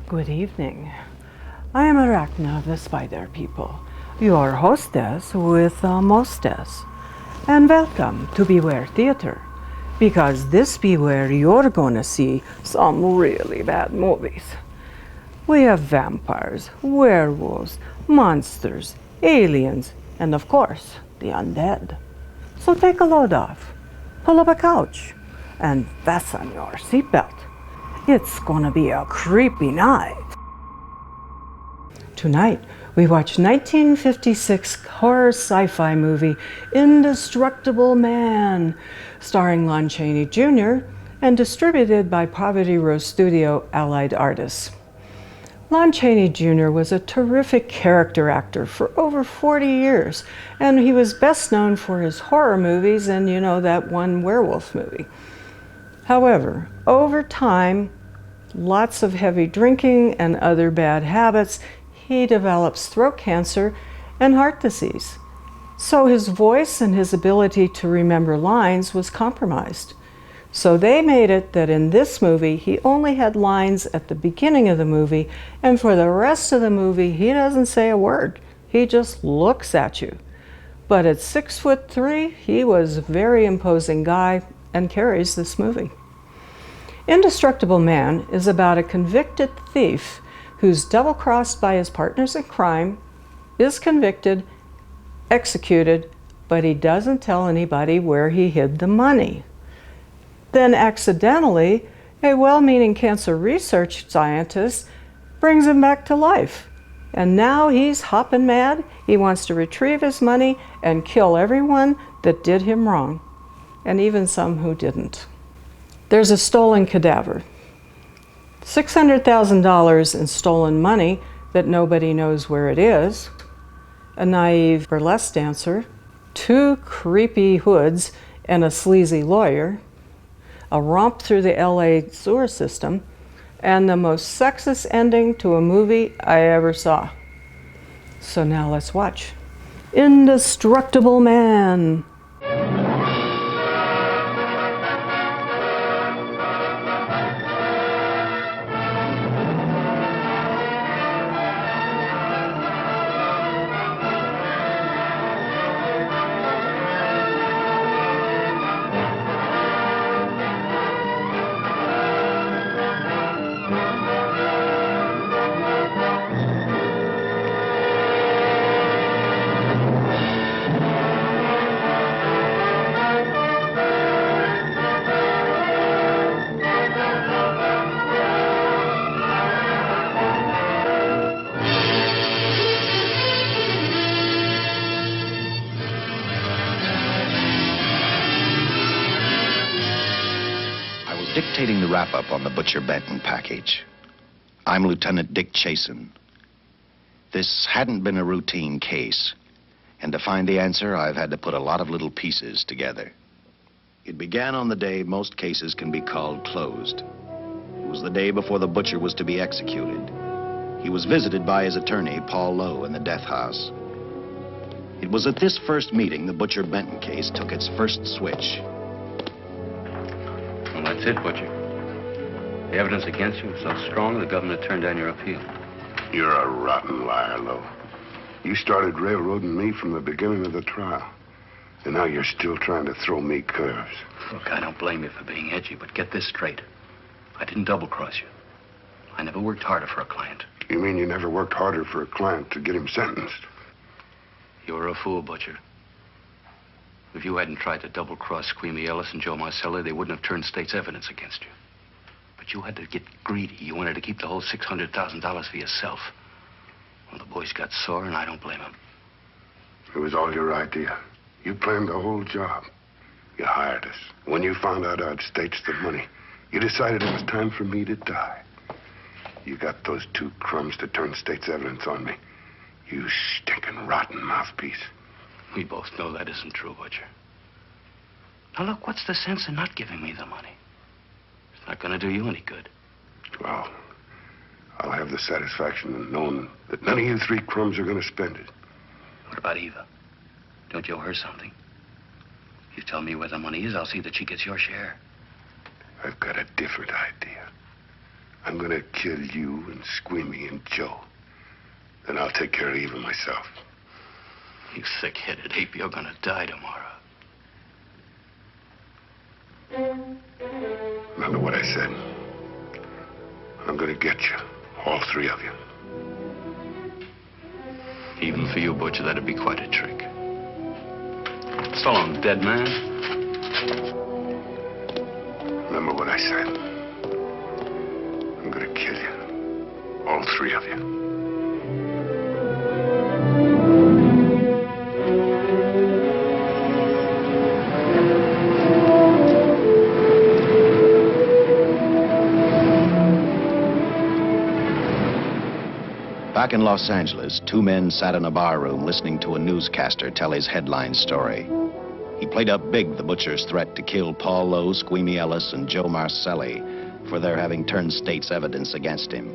Good evening. I am Arachna of the Spider People, your hostess with the mostess. And welcome to Beware Theater, because this be where you're gonna see some really bad movies. We have vampires, werewolves, monsters, aliens, and of course, the undead. So take a load off, pull up a couch, and fasten your seatbelt. It's gonna be a creepy night. Tonight, we watch 1956 horror sci-fi movie Indestructible Man, starring Lon Chaney Jr. and distributed by Poverty Row Studio Allied Artists. Lon Chaney Jr. was a terrific character actor for over 40 years, and he was best known for his horror movies and, that one werewolf movie. However, over time, lots of heavy drinking and other bad habits, he develops throat cancer and heart disease. So his voice and his ability to remember lines was compromised. So they made it that in this movie, he only had lines at the beginning of the movie, and for the rest of the movie, he doesn't say a word. He just looks at you. But at 6'3", he was a very imposing guy and carries this movie. Indestructible Man is about a convicted thief who's double-crossed by his partners in crime, is convicted, executed, but he doesn't tell anybody where he hid the money. Then accidentally, a well-meaning cancer research scientist brings him back to life. And now he's hopping mad. He wants to retrieve his money and kill everyone that did him wrong, and even some who didn't. There's a stolen cadaver. $600,000 in stolen money that nobody knows where it is, a naive burlesque dancer, 2 creepy hoods and a sleazy lawyer, a romp through the LA sewer system, and the most sexist ending to a movie I ever saw. So now let's watch Indestructible Man. Dictating the wrap-up on the Butcher Benton package. I'm Lieutenant Dick Chasen. This hadn't been a routine case, and to find the answer, I've had to put a lot of little pieces together. It began on the day most cases can be called closed. It was the day before the butcher was to be executed. He was visited by his attorney, Paul Lowe, in the death house. It was at this first meeting the Butcher Benton case took its first switch. Well, that's it, Butcher. The evidence against you was so strong, the governor turned down your appeal. You're a rotten liar, Lowe. You started railroading me from the beginning of the trial. And now you're still trying to throw me curves. Look, I don't blame you for being edgy, but get this straight. I didn't double-cross you. I never worked harder for a client. You mean you never worked harder for a client to get him sentenced? You were a fool, Butcher. If you hadn't tried to double-cross Squeamy Ellis and Joe Marcelli, they wouldn't have turned state's evidence against you. But you had to get greedy. You wanted to keep the whole $600,000 for yourself. Well, the boys got sore, and I don't blame them. It was all your idea. You planned the whole job. You hired us. When you found out I'd staged the money, you decided it was time for me to die. You got those 2 crumbs to turn state's evidence on me. You stinking rotten mouthpiece. We both know that isn't true, Butcher. Now, look, what's the sense in not giving me the money? It's not going to do you any good. Well, I'll have the satisfaction of knowing that none of you 3 crumbs are going to spend it. What about Eva? Don't you owe her something? If you tell me where the money is, I'll see that she gets your share. I've got a different idea. I'm gonna kill you and Squeamy and Joe. Then I'll take care of Eva myself. You thick-headed ape, you're gonna die tomorrow. Remember what I said. I'm gonna get you. All three of you. Even for you, Butcher, that'd be quite a trick. So long, dead man. Remember what I said. I'm gonna kill you. All three of you. Back in Los Angeles, two men sat in a bar room listening to a newscaster tell his headline story. He played up big the butcher's threat to kill Paul Lowe, Squeamy Ellis, and Joe Marcelli for their having turned state's evidence against him.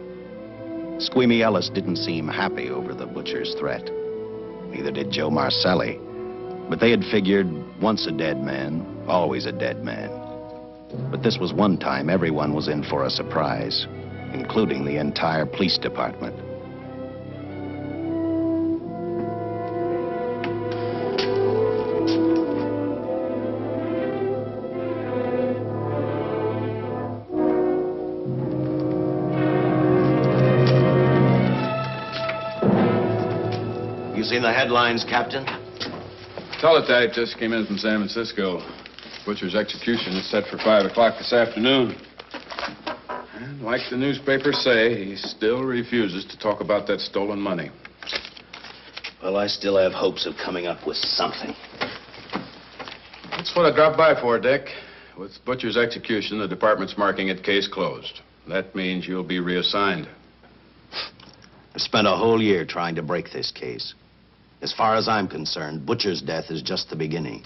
Squeamy Ellis didn't seem happy over the butcher's threat. Neither did Joe Marcelli. But they had figured, once a dead man, always a dead man. But this was one time everyone was in for a surprise, including the entire police department. You seen the headlines, Captain? Teletype just came in from San Francisco. Butcher's execution is set for 5 o'clock this afternoon. And like the newspapers say, he still refuses to talk about that stolen money. Well, I still have hopes of coming up with something. That's what I dropped by for, Dick. With Butcher's execution, the department's marking it case closed. That means you'll be reassigned. I've spent a whole year trying to break this case. As far as I'm concerned, Butcher's death is just the beginning.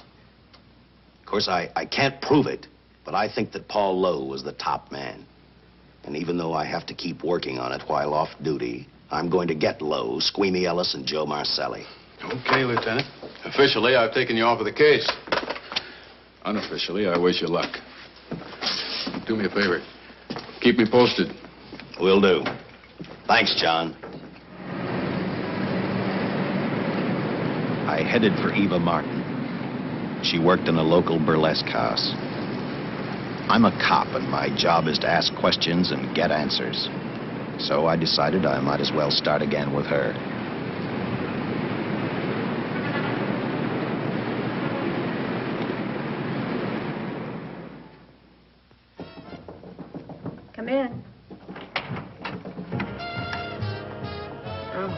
Of course, I can't prove it, but I think that Paul Lowe was the top man. And even though I have to keep working on it while off duty, I'm going to get Lowe, Squeamy Ellis, and Joe Marcelli. Okay, Lieutenant. Officially, I've taken you off of the case. Unofficially, I wish you luck. Do me a favor. Keep me posted. Will do. Thanks, John. I headed for Eva Martin. She worked in a local burlesque house. I'm a cop, and my job is to ask questions and get answers. So I decided I might as well start again with her. Come in. Oh.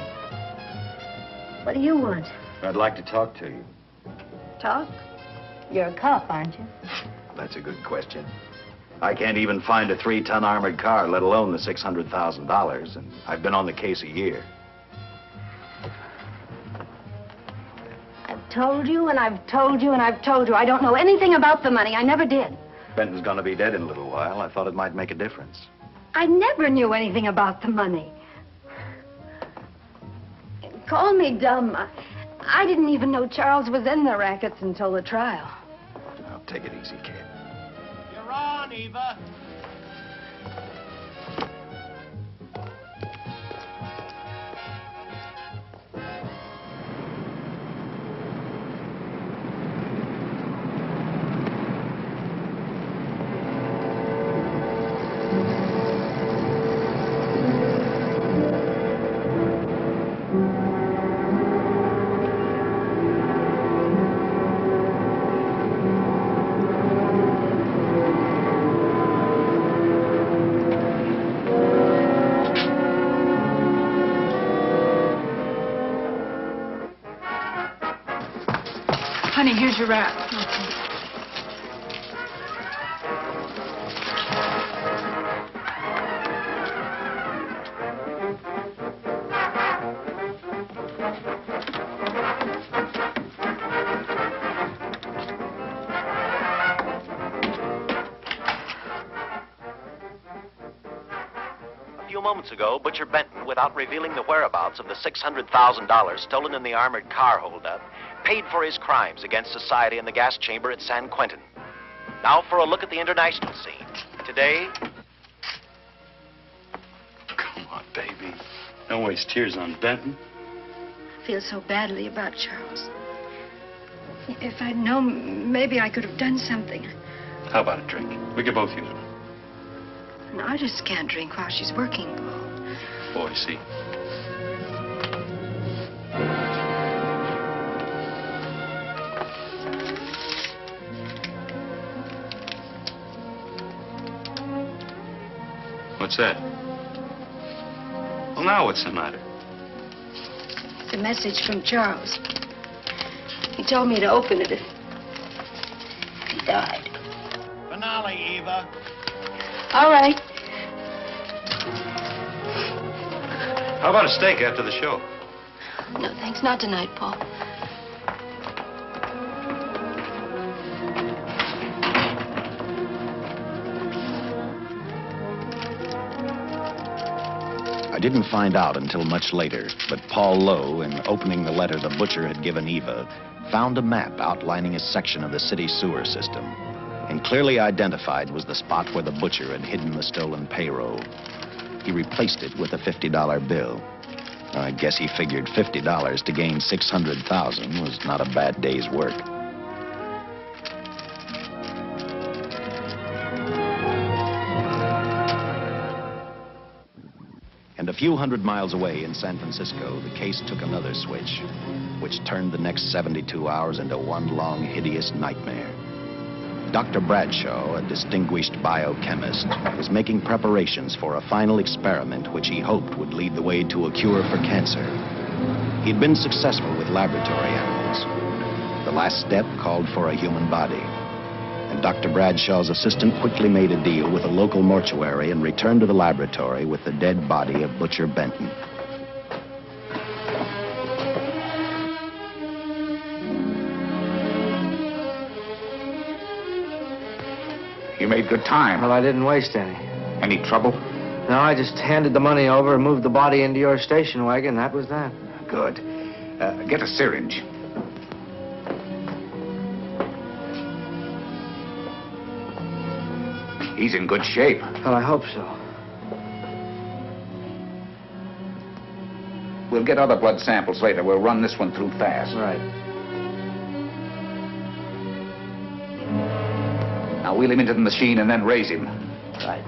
What do you want? I'd like to talk to you. Talk? You're a cop, aren't you? That's a good question. I can't even find a 3-ton armored car, let alone the $600,000, and I've been on the case a year. I've told you, and I've told you, and I've told you. I don't know anything about the money. I never did. Benton's gonna be dead in a little while. I thought it might make a difference. I never knew anything about the money. Call me dumb. I didn't even know Charles was in the rackets until the trial. Now, take it easy, kid. You're on, Eva. Honey, here's your wrap. A few moments ago, Butcher Benton, without revealing the whereabouts of the $600,000 stolen in the armored car holdup, paid for his crimes against society in the gas chamber at San Quentin. Now for a look at the international scene. Today, baby. Don't waste tears on Benton. I feel so badly about Charles. If I'd known, maybe I could have done something. How about a drink? We could both use one. An artist can't drink while she's working, Paul. Boy, see. What's that? Well, now what's the matter? It's a message from Charles. He told me to open it if he died. Finale, Eva. All right. How about a steak after the show? No, thanks. Not tonight, Paul. I didn't find out until much later, but Paul Lowe, in opening the letter the butcher had given Eva, found a map outlining a section of the city sewer system. And clearly identified was the spot where the butcher had hidden the stolen payroll. He replaced it with a $50 bill. I guess he figured $50 to gain $600,000 was not a bad day's work. And a few hundred miles away in San Francisco, the case took another switch, which turned the next 72 hours into one long, hideous nightmare. Dr. Bradshaw, a distinguished biochemist, was making preparations for a final experiment which he hoped would lead the way to a cure for cancer. He'd been successful with laboratory animals. The last step called for a human body. And Dr. Bradshaw's assistant quickly made a deal with a local mortuary and returned to the laboratory with the dead body of Butcher Benton. You made good time. Well, I didn't waste any. Any trouble? No, I just handed the money over and moved the body into your station wagon. That was that. Good. Get a syringe. He's in good shape. Well, I hope so. We'll get other blood samples later. We'll run this one through fast. Right. Now wheel him into the machine and then raise him. Right.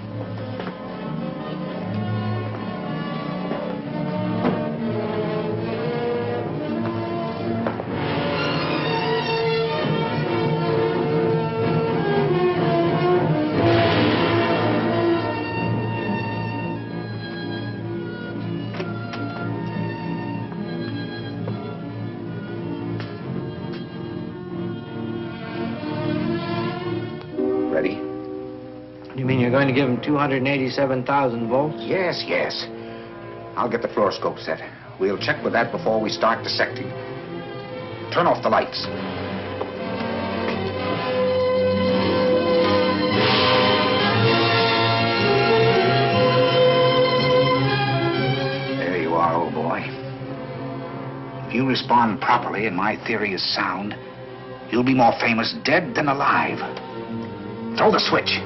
Ready? You mean you're going to give him 287,000 volts? Yes, yes. I'll get the fluoroscope set. We'll check with that before we start dissecting. Turn off the lights. There you are, old boy. If you respond properly and my theory is sound, you'll be more famous dead than alive. Throw the switch.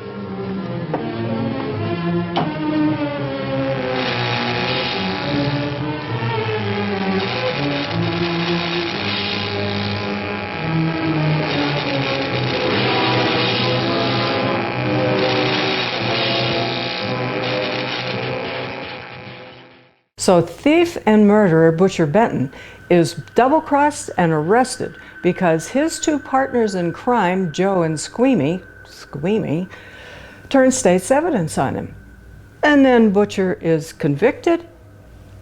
So thief and murderer Butcher Benton is double-crossed and arrested because his two partners in crime, Joe and Squeamy, turned state's evidence on him. And then Butcher is convicted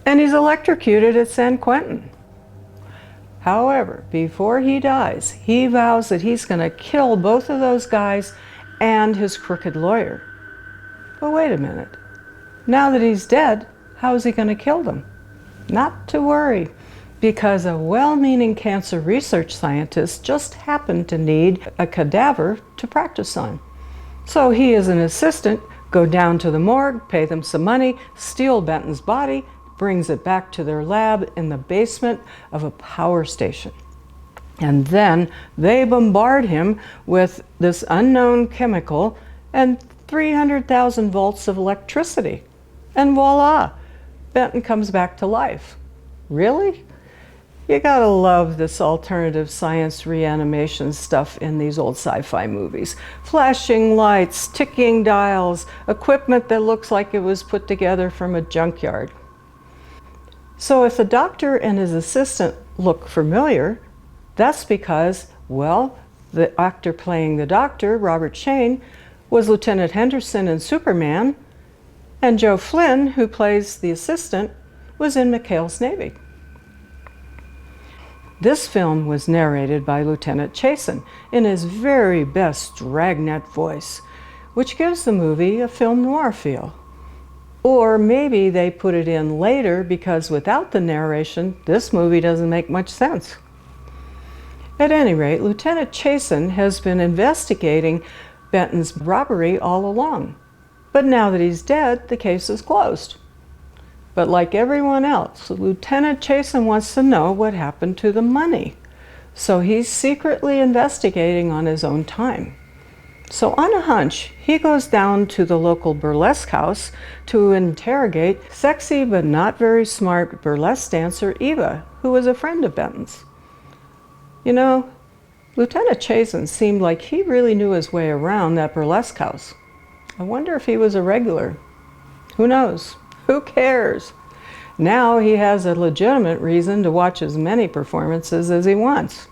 and he's electrocuted at San Quentin. However, before he dies, he vows that he's going to kill both of those guys and his crooked lawyer. But wait a minute. Now that he's dead, how is he going to kill them? Not to worry, because a well-meaning cancer research scientist just happened to need a cadaver to practice on. So he, as an assistant, go down to the morgue, pay them some money, steal Benton's body, brings it back to their lab in the basement of a power station. And then they bombard him with this unknown chemical and 300,000 volts of electricity. And voila! Benton comes back to life. Really? You gotta love this alternative science reanimation stuff in these old sci-fi movies. Flashing lights, ticking dials, equipment that looks like it was put together from a junkyard. So if the doctor and his assistant look familiar, that's because, well, the actor playing the doctor, Robert Shane, was Lieutenant Henderson in Superman, and Joe Flynn, who plays the assistant, was in McHale's Navy. This film was narrated by Lieutenant Chasen in his very best dragnet voice, which gives the movie a film noir feel. Or maybe they put it in later because without the narration, this movie doesn't make much sense. At any rate, Lieutenant Chasen has been investigating Benton's robbery all along. But now that he's dead, the case is closed. But like everyone else, Lieutenant Chasen wants to know what happened to the money. So he's secretly investigating on his own time. So on a hunch, he goes down to the local burlesque house to interrogate sexy but not very smart burlesque dancer Eva, who was a friend of Benton's. You know, Lieutenant Chasen seemed like he really knew his way around that burlesque house. I wonder if he was a regular. Who knows? Who cares? Now he has a legitimate reason to watch as many performances as he wants.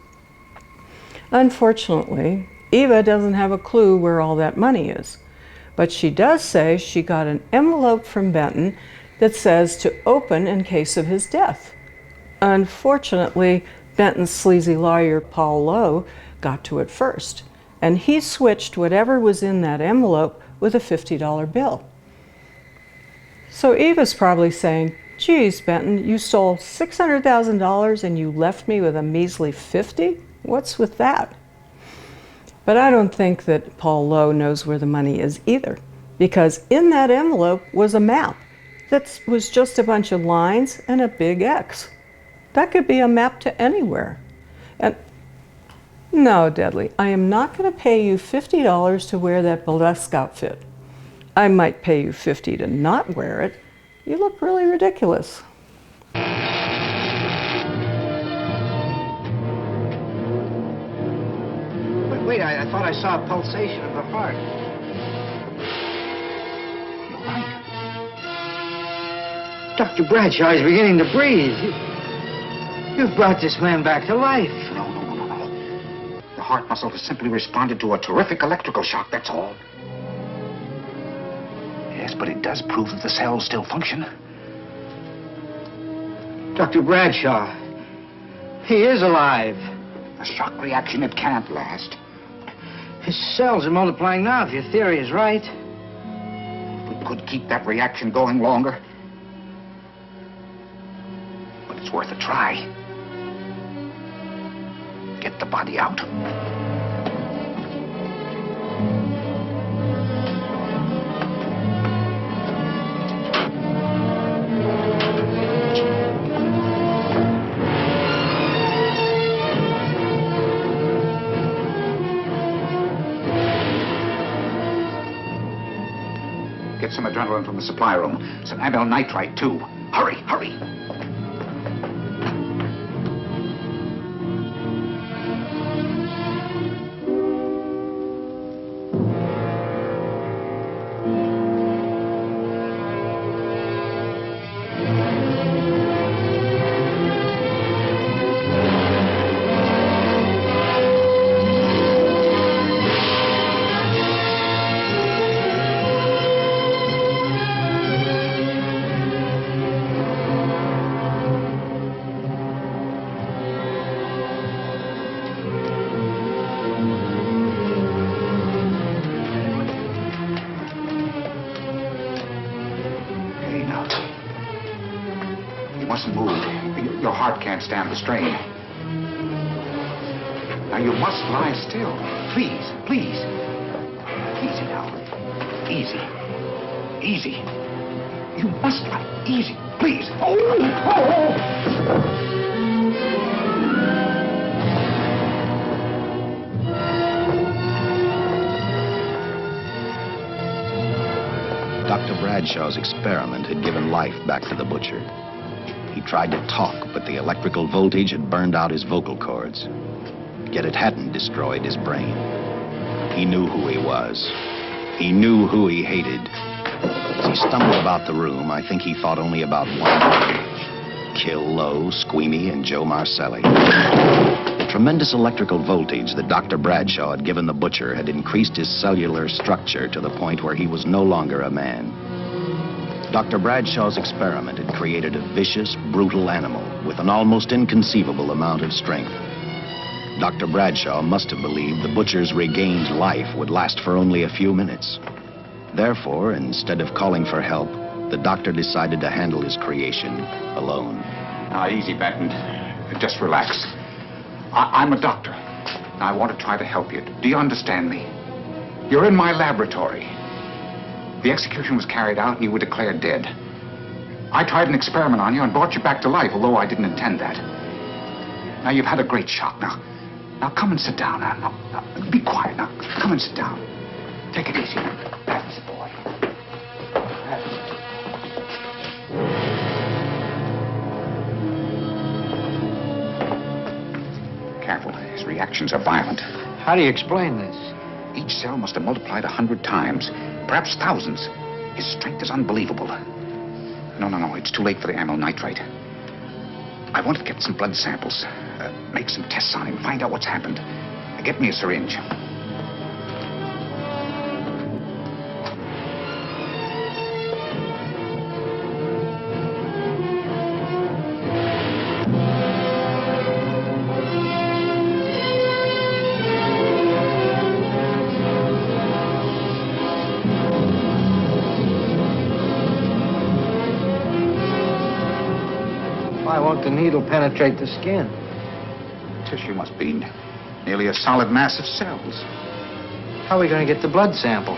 Unfortunately, Eva doesn't have a clue where all that money is, but she does say she got an envelope from Benton that says to open in case of his death. Unfortunately, Benton's sleazy lawyer, Paul Lowe, got to it first, and he switched whatever was in that envelope with a $50 bill. So Eva's probably saying, geez, Benton, you stole $600,000 and you left me with a measly 50? What's with that? But I don't think that Paul Lowe knows where the money is either, because in that envelope was a map that was just a bunch of lines and a big X. That could be a map to anywhere. And no, Deadly, I am not going to pay you $50 to wear that burlesque outfit. I might pay you $50 to not wear it. You look really ridiculous. Wait, I thought I saw a pulsation of the heart. You're right. Dr. Bradshaw is beginning to breathe. You've brought this man back to life. No. The heart muscle has simply responded to a terrific electrical shock, that's all. Yes, but it does prove that the cells still function. Dr. Bradshaw, he is alive. A shock reaction, it can't last. His cells are multiplying now, if your theory is right. We could keep that reaction going longer. But it's worth a try. Get the body out. Get some adrenaline from the supply room. Some amyl nitrite, too. Hurry. Mustn't move. Your heart can't stand the strain. Now you must lie still. Please. Easy now. Easy. You must lie. Easy, please. Oh. Dr. Bradshaw's experiment had given life back to the butcher. He tried to talk, but the electrical voltage had burned out his vocal cords. Yet it hadn't destroyed his brain. He knew who he was. He knew who he hated. As he stumbled about the room, I think he thought only about one thing: kill Lowe, Squeamy, and Joe Marcelli. The tremendous electrical voltage that Dr. Bradshaw had given the butcher had increased his cellular structure to the point where he was no longer a man. Dr. Bradshaw's experiment had created a vicious, brutal animal with an almost inconceivable amount of strength. Dr. Bradshaw must have believed the butcher's regained life would last for only a few minutes. Therefore, instead of calling for help, the doctor decided to handle his creation alone. Now, easy, Benton. Just relax. I'm a doctor. I want to try to help you. Do you understand me? You're in my laboratory. The execution was carried out and you were declared dead. I tried an experiment on you and brought you back to life, although I didn't intend that. Now, you've had a great shot. Now come and sit down. Now, be quiet. Now, come and sit down. Take it easy. That's the boy. Careful. His reactions are violent. How do you explain this? Each cell must have multiplied 100 times, perhaps thousands. His strength is unbelievable. No. It's too late for the amyl nitrate. I want to get some blood samples, make some tests on him, find out what's happened. Get me a syringe. Why won't the needle penetrate the skin? Tissue must be nearly a solid mass of cells. How are we going to get the blood sample?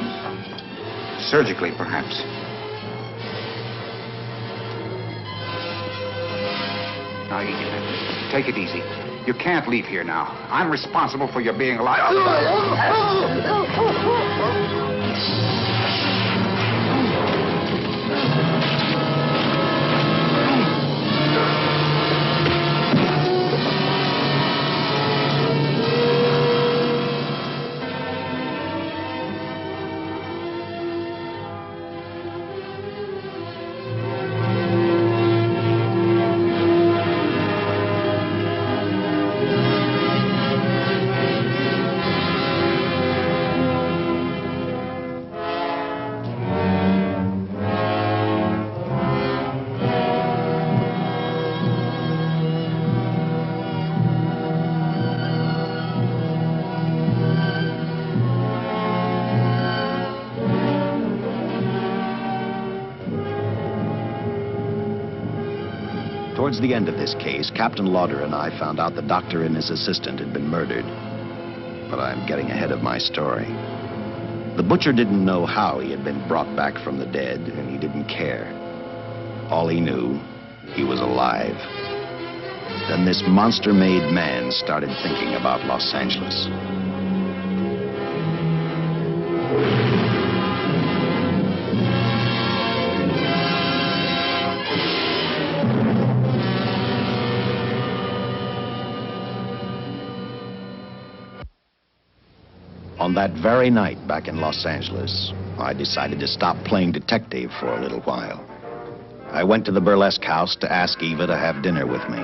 Surgically, perhaps. Now, take it easy. You can't leave here now. I'm responsible for your being alive. Towards the end of this case, Captain Lauder and I found out the doctor and his assistant had been murdered. But I'm getting ahead of my story. The butcher didn't know how he had been brought back from the dead, and he didn't care. All he knew, he was alive. Then this monster-made man started thinking about Los Angeles. On that very night back in Los Angeles, I decided to stop playing detective for a little while. I went to the burlesque house to ask Eva to have dinner with me.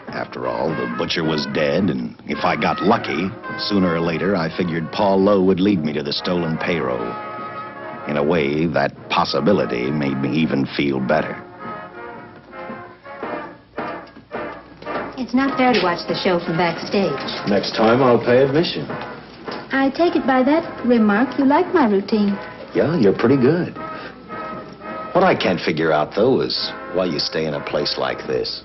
After all, the butcher was dead, and if I got lucky, sooner or later I figured Paul Lowe would lead me to the stolen payroll. In a way, that possibility made me even feel better. It's not fair to watch the show from backstage. Next time I'll pay admission. I take it by that remark you like my routine. Yeah, you're pretty good. What I can't figure out, though, is why you stay in a place like this.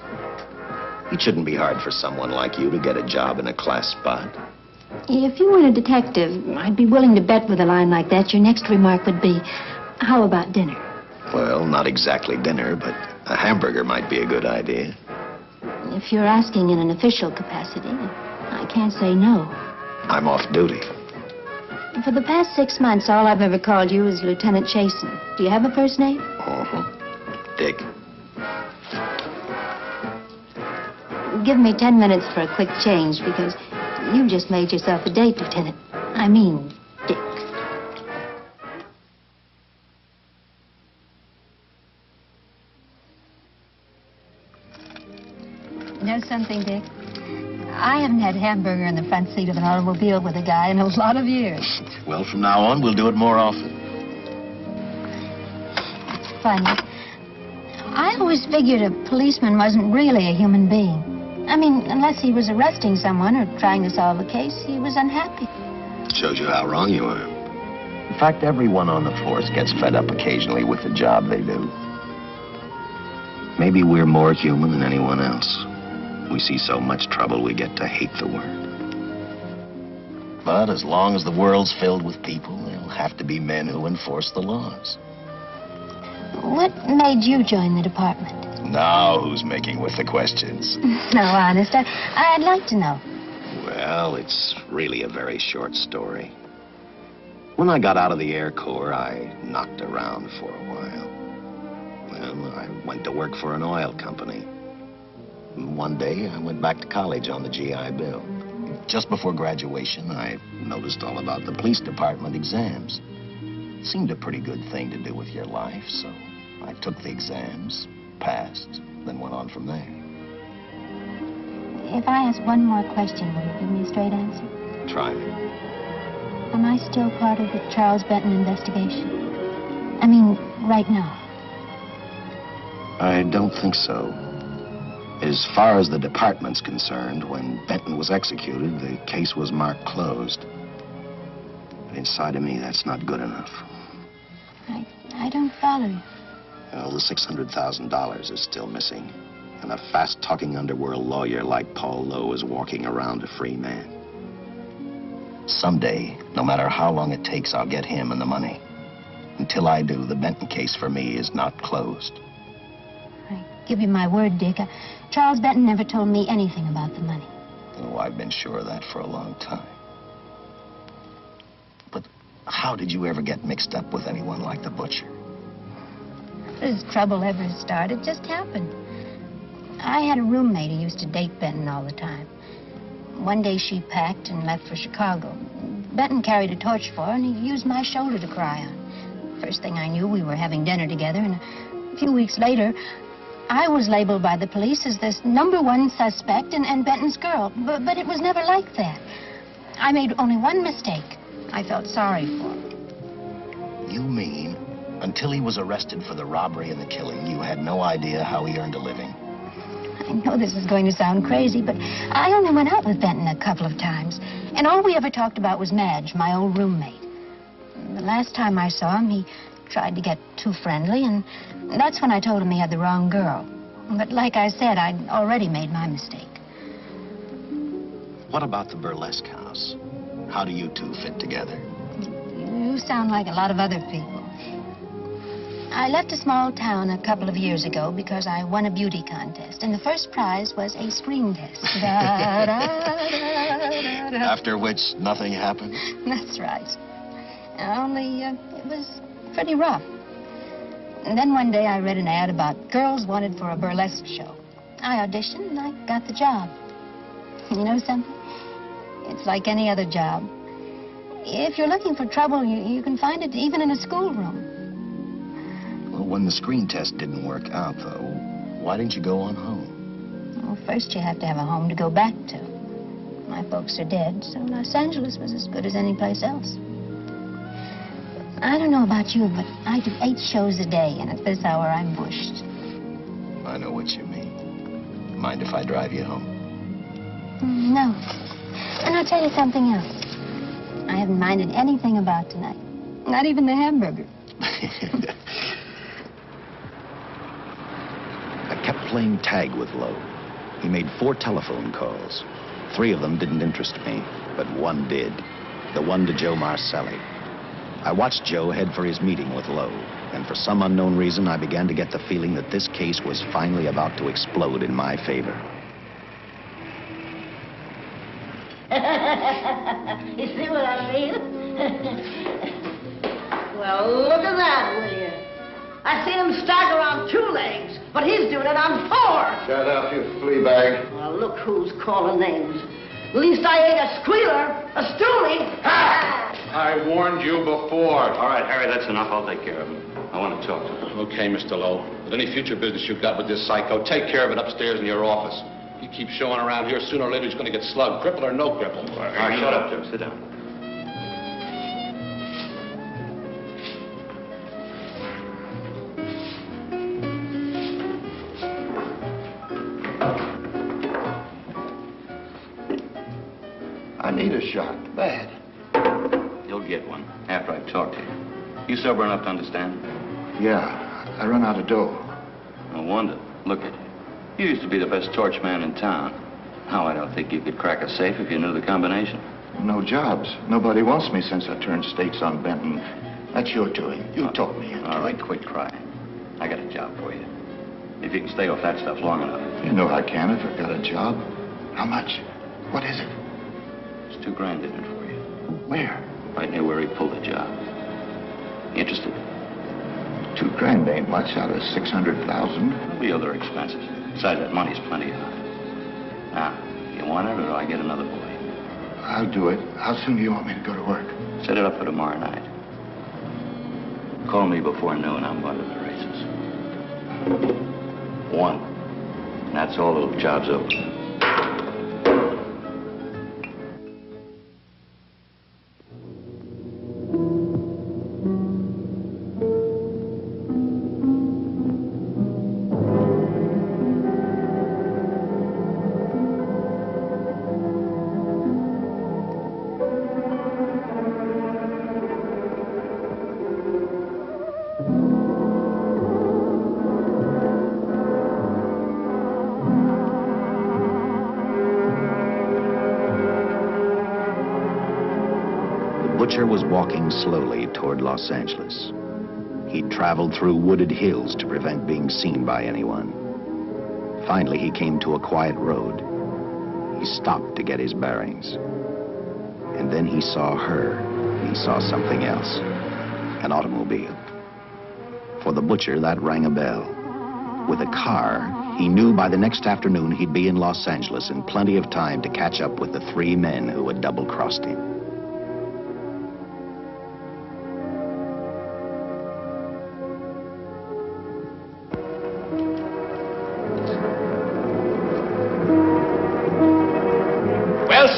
It shouldn't be hard for someone like you to get a job in a class spot. If you weren't a detective, I'd be willing to bet with a line like that your next remark would be, how about dinner? Well, not exactly dinner, but a hamburger might be a good idea. If you're asking in an official capacity, I can't say no. I'm off duty. For the past 6 months, all I've ever called you is Lieutenant Chasen. Do you have a first name? Dick. Give me 10 minutes for a quick change, because you just made yourself a date, Lieutenant. I mean, Dick. You know something, Dick? I haven't had hamburger in the front seat of an automobile with a guy in a lot of years. Well, from now on, we'll do it more often. It's funny. I always figured a policeman wasn't really a human being. I mean, unless he was arresting someone or trying to solve a case, he was unhappy. Shows you how wrong you are. In fact, everyone on the force gets fed up occasionally with the job they do. Maybe we're more human than anyone else. We see so much trouble, we get to hate the word. But as long as the world's filled with people, there'll have to be men who enforce the laws. What made you join the department? Now who's making with the questions? No, honest, I'd like to know. Well, it's really a very short story. When I got out of the Air Corps, I knocked around for a while. Well, I went to work for an oil company. One day, I went back to college on the GI Bill. Just before graduation, I noticed all about the police department exams. It seemed a pretty good thing to do with your life, so I took the exams, passed, then went on from there. If I ask one more question, will you give me a straight answer? Try me. Am I still part of the Charles Benton investigation? I mean, right now. I don't think so. As far as the department's concerned, when Benton was executed, the case was marked closed. But inside of me, that's not good enough. I don't follow you. Well, the $600,000 is still missing. And a fast-talking underworld lawyer like Paul Lowe is walking around a free man. Someday, no matter how long it takes, I'll get him and the money. Until I do, the Benton case for me is not closed. I give you my word, Dick. Charles Benton never told me anything about the money. Oh, I've been sure of that for a long time. But how did you ever get mixed up with anyone like the butcher? As trouble ever started, it just happened. I had a roommate who used to date Benton all the time. One day she packed and left for Chicago. Benton carried a torch for her, and he used my shoulder to cry on. First thing I knew, we were having dinner together, and a few weeks later, I was labeled by the police as this #1 suspect and Benton's girl. But it was never like that. I made only one mistake. I felt sorry for him. You mean, until he was arrested for the robbery and the killing, you had no idea how he earned a living? I know this is going to sound crazy, but I only went out with Benton a couple of times. And all we ever talked about was Madge, my old roommate. The last time I saw him, he tried to get too friendly, and that's when I told him he had the wrong girl. But like I said, I'd already made my mistake. What about the burlesque house? How do you two fit together? You sound like a lot of other people. I left a small town a couple of years ago because I won a beauty contest, and the first prize was a screen test. After which, nothing happened? That's right. Only, it was pretty rough. And then one day I read an ad about girls wanted for a burlesque show. I auditioned and I got the job. You know something? It's like any other job. If you're looking for trouble, you can find it even in a schoolroom. Well, when the screen test didn't work out, though, why didn't you go on home? Well, first you have to have a home to go back to. My folks are dead, so Los Angeles was as good as any place else. I don't know about you, but I do 8 shows a day, and at this hour I'm bushed. I know what you mean. Mind if I drive you home? No. And I'll tell you something else. I haven't minded anything about tonight. Not even the hamburger. I kept playing tag with Lowe. He made 4 telephone calls. 3 of them didn't interest me, but one did. The one to Joe Marcelli. I watched Joe head for his meeting with Lowe, and for some unknown reason, I began to get the feeling that this case was finally about to explode in my favor. You see what I mean? Well, look at that, will you? I seen him stagger on 2 legs, but he's doing it on 4. Shut up, you flea bag. Well, look who's calling names. At least I ain't a squealer, a stoolie. I warned you before. All right, Harry, that's enough. I'll take care of him. I want to talk to him. Okay, Mr. Lowe. With any future business you've got with this psycho, take care of it upstairs in your office. If he keeps showing around here, sooner or later he's going to get slugged, cripple or no cripple. All right, shut up, Jim. Sit down. I need a shot, bad. You'll get one after I've talked to you. You sober enough to understand? Yeah, I run out of dough. No wonder. Look at you. You used to be the best torch man in town. Now, I don't think you could crack a safe if you knew the combination. No jobs. Nobody wants me since I turned stakes on Benton. That's your doing. You taught me. All right, quit crying. I got a job for you. If you can stay off that stuff long enough. You know I can if I've got a job. How much? What is it? There's $2 grand in it for you. Where? Right near where he pulled the job. You interested? $2 grand ain't much out of 600,000. There'll be other expenses. Besides, that money's plenty of it. Now, you want it, or do I get another boy? I'll do it. How soon do you want me to go to work? Set it up for tomorrow night. Call me before noon. I'm going to the races. 1. And that's all. The job's over. The butcher was walking slowly toward Los Angeles. He'd traveled through wooded hills to prevent being seen by anyone. Finally, he came to a quiet road. He stopped to get his bearings. And then he saw her. He saw something else. An automobile. For the butcher, that rang a bell. With a car, he knew by the next afternoon he'd be in Los Angeles in plenty of time to catch up with the 3 men who had double-crossed him.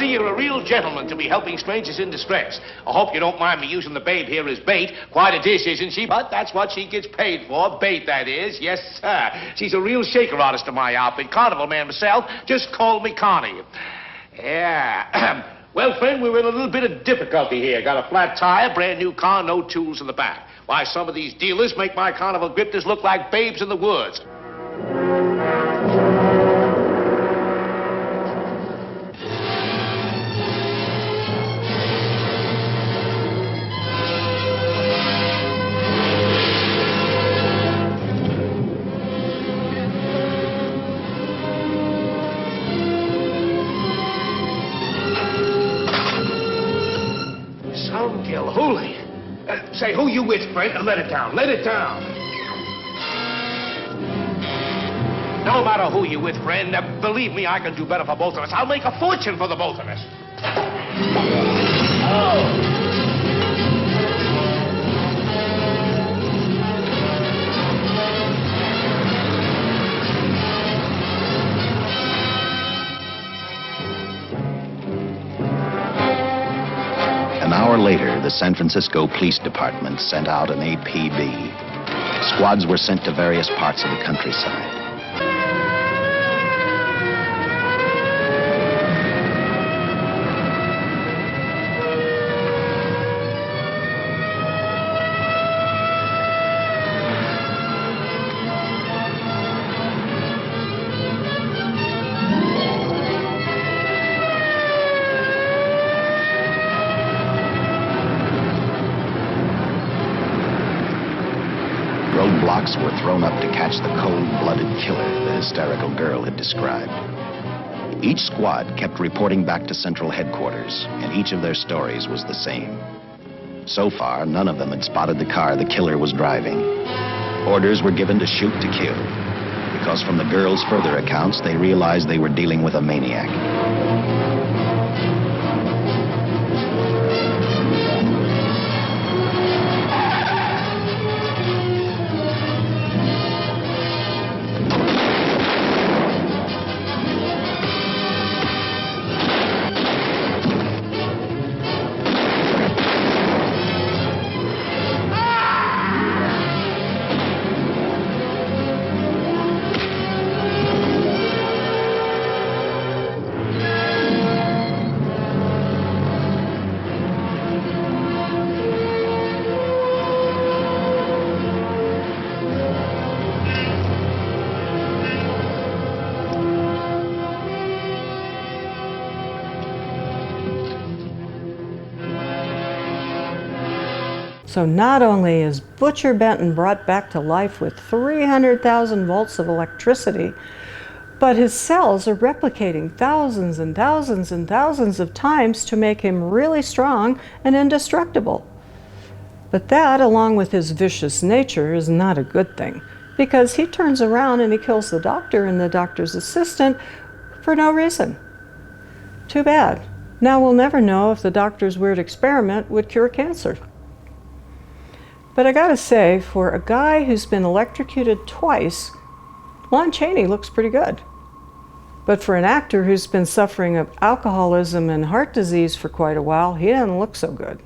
See, you're a real gentleman to be helping strangers in distress. I hope you don't mind me using the babe here as bait. Quite a dish, isn't she? But that's what she gets paid for. Bait, that is. Yes, sir. She's a real shaker artist of my outfit. Carnival man myself. Just call me Connie. Yeah. Well, friend, we're in a little bit of difficulty here. Got a flat tire, brand new car, no tools in the back. Why, some of these dealers make my carnival grifters look like babes in the woods. Holy. Say, who you with, friend? Let it down. Let it down. No matter who you with, friend, believe me, I can do better for both of us. I'll make a fortune for the both of us. Oh! An hour later, the San Francisco Police Department sent out an APB. Squads were sent to various parts of the countryside. Roadblocks were thrown up to catch the cold-blooded killer the hysterical girl had described. Each squad kept reporting back to Central Headquarters, and each of their stories was the same. So far, none of them had spotted the car the killer was driving. Orders were given to shoot to kill, because from the girls' further accounts, they realized they were dealing with a maniac. So not only is Butcher Benton brought back to life with 300,000 volts of electricity, but his cells are replicating thousands and thousands and thousands of times to make him really strong and indestructible. But that, along with his vicious nature, is not a good thing, because he turns around and he kills the doctor and the doctor's assistant for no reason. Too bad. Now we'll never know if the doctor's weird experiment would cure cancer. But I gotta say, for a guy who's been electrocuted twice, Lon Chaney looks pretty good. But for an actor who's been suffering of alcoholism and heart disease for quite a while, he doesn't look so good.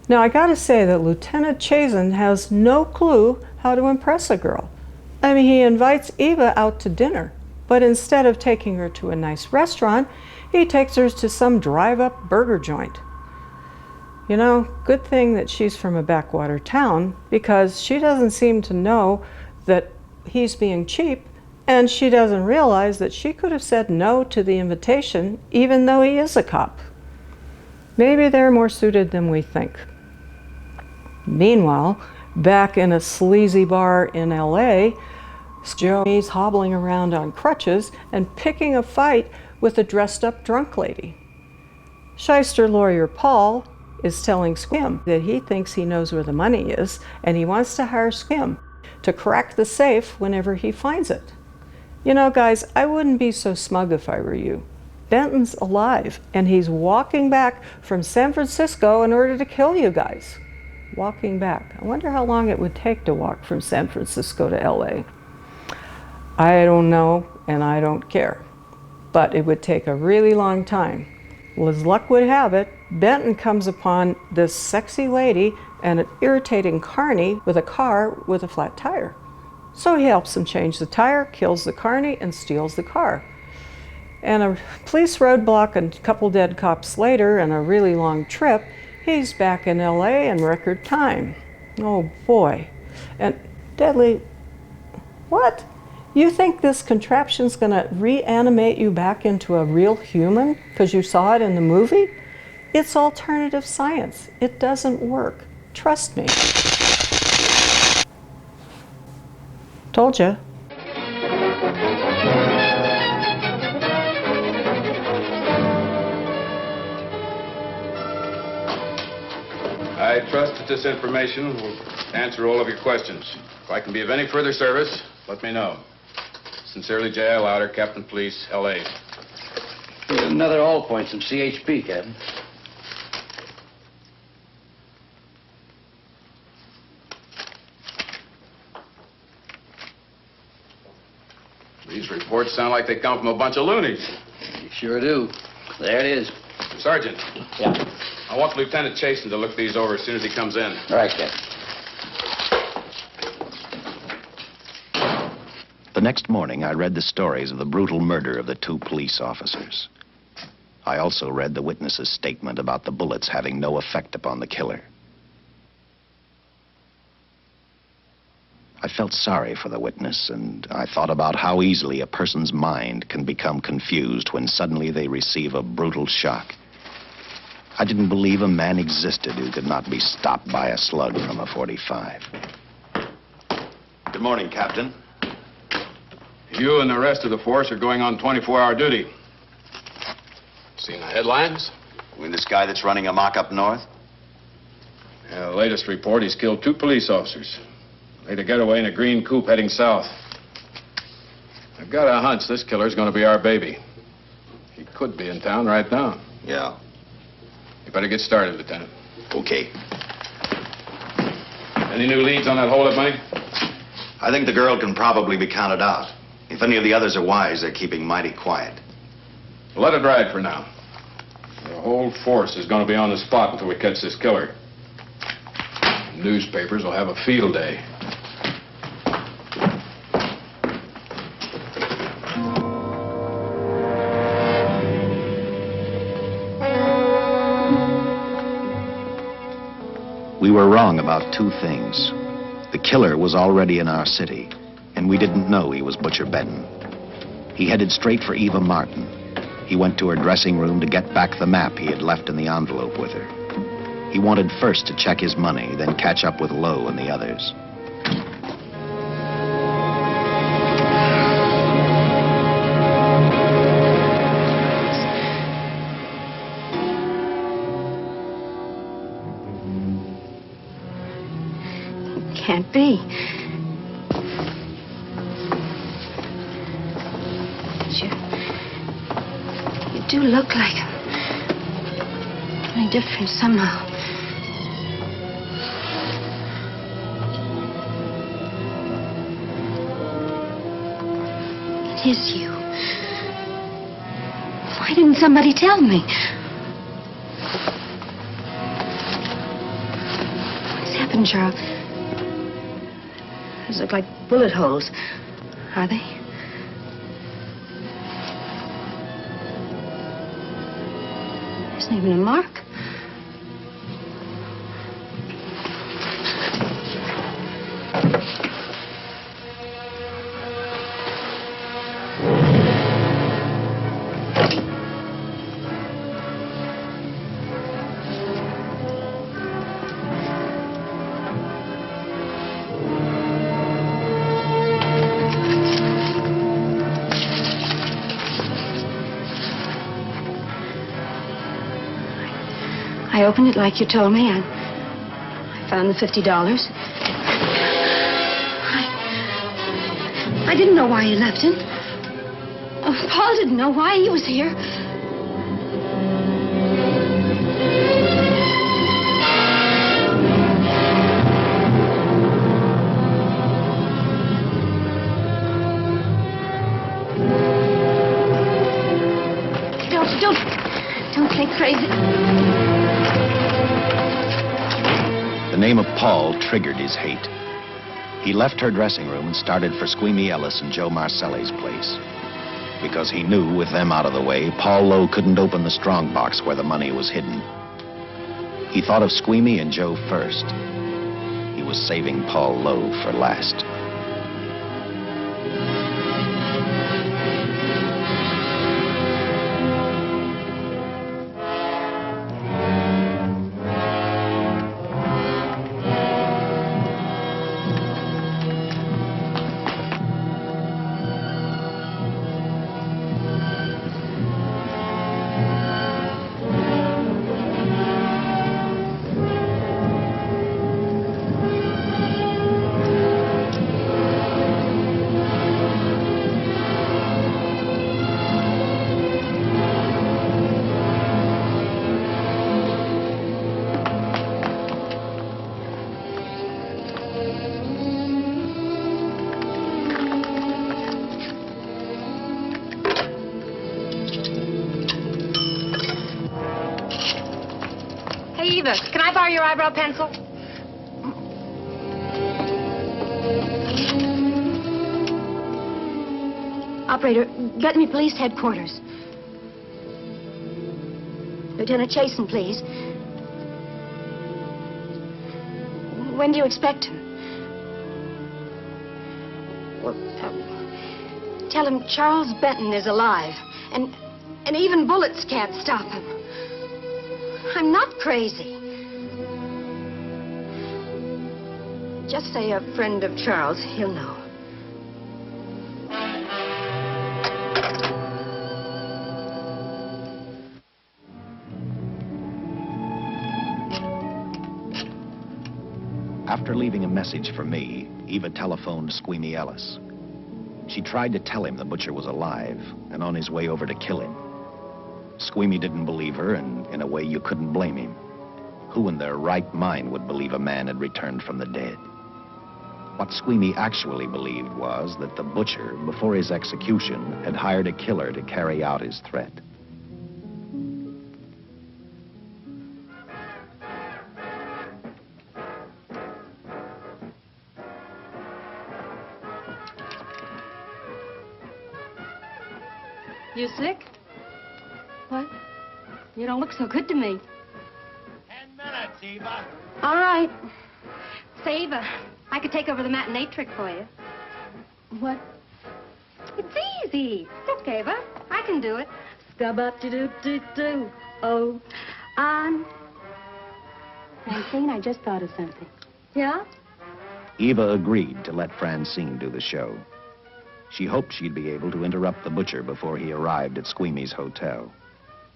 Now I gotta say that Lieutenant Chazen has no clue how to impress a girl. I mean, he invites Eva out to dinner, but instead of taking her to a nice restaurant, he takes her to some drive-up burger joint. You know, good thing that she's from a backwater town, because she doesn't seem to know that he's being cheap, and she doesn't realize that she could have said no to the invitation, even though he is a cop. Maybe they're more suited than we think. Meanwhile, back in a sleazy bar in LA, Joey's hobbling around on crutches and picking a fight with a dressed-up drunk lady. Shyster lawyer Paul is telling Squim that he thinks he knows where the money is, and he wants to hire Squim to crack the safe whenever he finds it. You know, guys, I wouldn't be so smug if I were you. Benton's alive, and he's walking back from San Francisco in order to kill you guys. Walking back. I wonder how long it would take to walk from San Francisco to LA. I don't know, and I don't care. But it would take a really long time. Well, as luck would have it, Benton comes upon this sexy lady and an irritating carny with a car with a flat tire. So he helps him change the tire, kills the carny, and steals the car. And a police roadblock and a couple dead cops later and a really long trip, he's back in LA in record time. Oh boy. And Deadly, what? You think this contraption's gonna reanimate you back into a real human because you saw it in the movie? It's alternative science. It doesn't work. Trust me. Told you. I trust that this information will answer all of your questions. If I can be of any further service, let me know. Sincerely, J.I. Louder, Captain Police, L.A. Here's another all points from CHP, Captain. These reports sound like they come from a bunch of loonies. You sure do. There it is. Sergeant. Yeah. I want Lieutenant Chasen to look these over as soon as he comes in. All right, Captain. The next morning, I read the stories of the brutal murder of the two police officers. I also read the witness's statement about the bullets having no effect upon the killer. I felt sorry for the witness, and I thought about how easily a person's mind can become confused when suddenly they receive a brutal shock. I didn't believe a man existed who could not be stopped by a slug from a .45. Good morning, Captain. You and the rest of the force are going on 24-hour duty. Seen the headlines? You mean this guy that's running amok up north? Yeah, the latest report, he's killed 2 police officers. Made a getaway in a green coupe heading south. I've got a hunch this killer's gonna be our baby. He could be in town right now. Yeah. You better get started, Lieutenant. Okay. Any new leads on that hold-up money? I think the girl can probably be counted out. If any of the others are wise, they're keeping mighty quiet. Well, let it ride for now. The whole force is going to be on the spot until we catch this killer. Newspapers will have a field day. We were wrong about 2 things. The killer was already in our city, and we didn't know he was Butcher Benton. He headed straight for Eva Martin. He went to her dressing room to get back the map he had left in the envelope with her. He wanted first to check his money, then catch up with Lowe and the others. Can't be. You do look like him. Only different somehow. It is you. Why didn't somebody tell me? What's happened, Charles? Those look like bullet holes. Are they? There isn't even a mark. I opened it like you told me, and I found the $50. I didn't know why you left him. Oh, Paul didn't know why he was here. Don't say crazy. The name of Paul triggered his hate. He left her dressing room and started for Squeamy Ellis and Joe Marcelli's place. Because he knew, with them out of the way, Paul Lowe couldn't open the strong box where the money was hidden. He thought of Squeamy and Joe first. He was saving Paul Lowe for last. Eva, can I borrow your eyebrow pencil? Operator, get me police headquarters. Lieutenant Chasen, please. When do you expect him? Well, tell him Charles Benton is alive, and even bullets can't stop him. I'm not crazy. Just say a friend of Charles. He'll know. After leaving a message for me, Eva telephoned Squeamy Ellis. She tried to tell him the butcher was alive and on his way over to kill him. Squeamy didn't believe her, and in a way you couldn't blame him. Who in their right mind would believe a man had returned from the dead? What Squeamy actually believed was that the butcher, before his execution, had hired a killer to carry out his threat. You sick? What? You don't look so good to me. 10 minutes, Eva. All right. Say, Eva, I could take over the matinee trick for you. What? It's easy. Look, Eva, I can do it. Scub-up-de-doo-doo-doo. Oh, Francine, I just thought of something. Yeah? Eva agreed to let Francine do the show. She hoped she'd be able to interrupt the butcher before he arrived at Squeamy's hotel.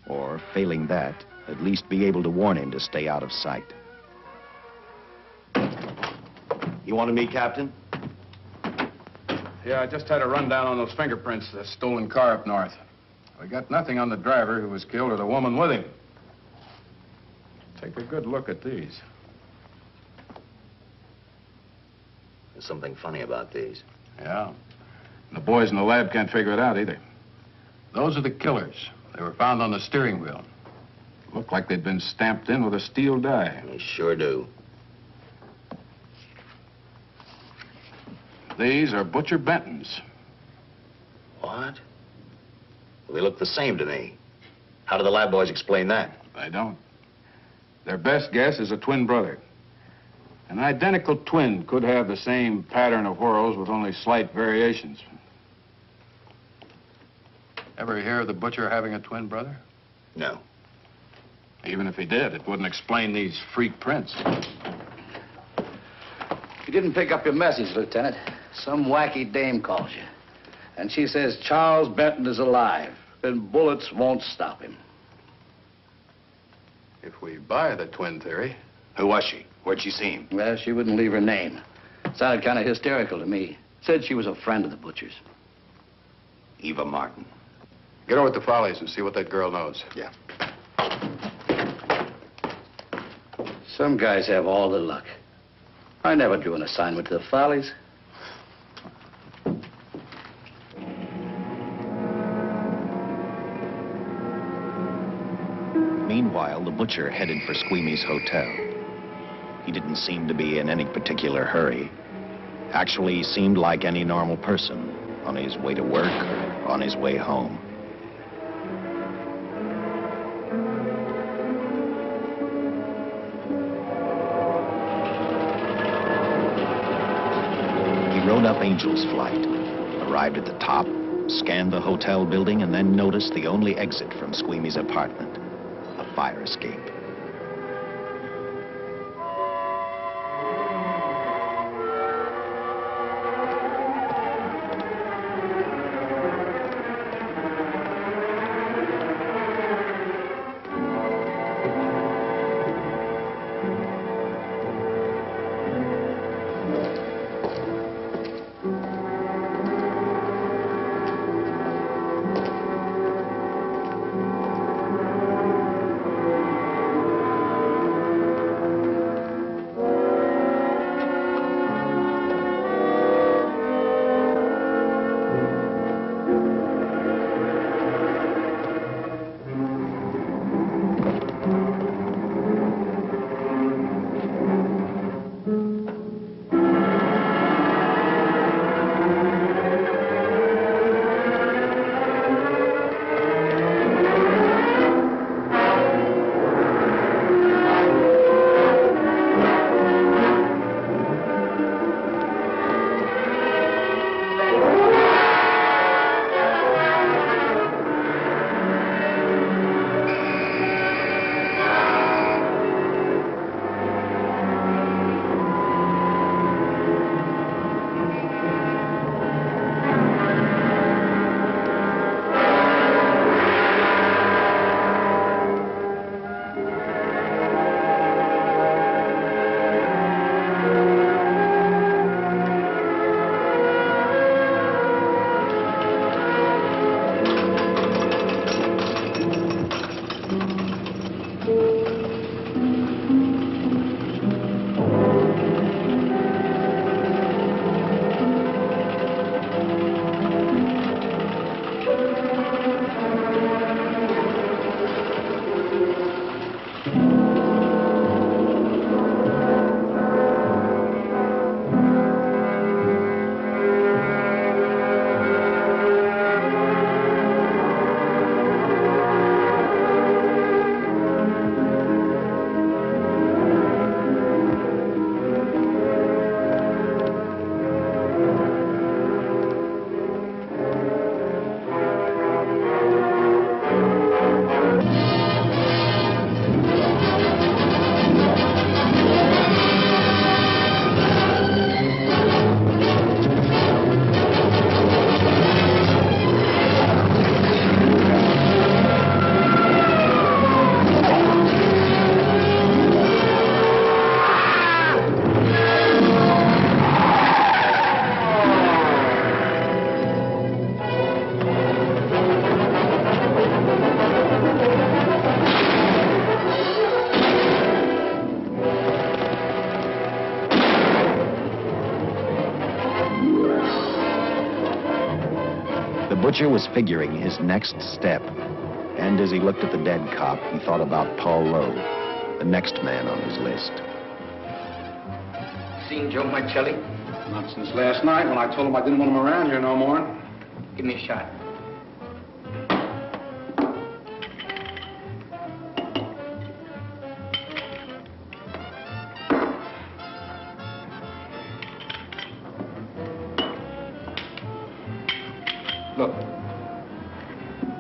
Or, failing that, at least be able to warn him to stay out of sight. You wanted me, Captain? Yeah, I just had a rundown on those fingerprints of the stolen car up north. We got nothing on the driver who was killed or the woman with him. Take a good look at these. There's something funny about these. Yeah. The boys in the lab can't figure it out either. Those are the killers. They were found on the steering wheel. Looked like they'd been stamped in with a steel die. They sure do. These are Butcher Benton's. What? Well, they look the same to me. How do the lab boys explain that? They don't. Their best guess is a twin brother. An identical twin could have the same pattern of whorls with only slight variations. Ever hear of the butcher having a twin brother? No. Even if he did, it wouldn't explain these freak prints. You didn't pick up your message, Lieutenant. Some wacky dame calls you. And she says Charles Benton is alive, and bullets won't stop him. If we buy the twin theory... Who was she? Where'd she see him? Well, she wouldn't leave her name. Sounded kind of hysterical to me. Said she was a friend of the butcher's. Eva Martin. Get over at the Follies and see what that girl knows. Yeah. Some guys have all the luck. I never drew an assignment to the Follies. Meanwhile, the butcher headed for Squeamy's hotel. He didn't seem to be in any particular hurry. Actually, he seemed like any normal person, on his way to work or on his way home. He rode up Angel's Flight, arrived at the top, scanned the hotel building, and then noticed the only exit from Squeamy's apartment, a fire escape. Butcher was figuring his next step. And as he looked at the dead cop, he thought about Paul Lowe, the next man on his list. Seen Joe Marcelli? Not since last night when I told him I didn't want him around here no more. Give me a shot. Look,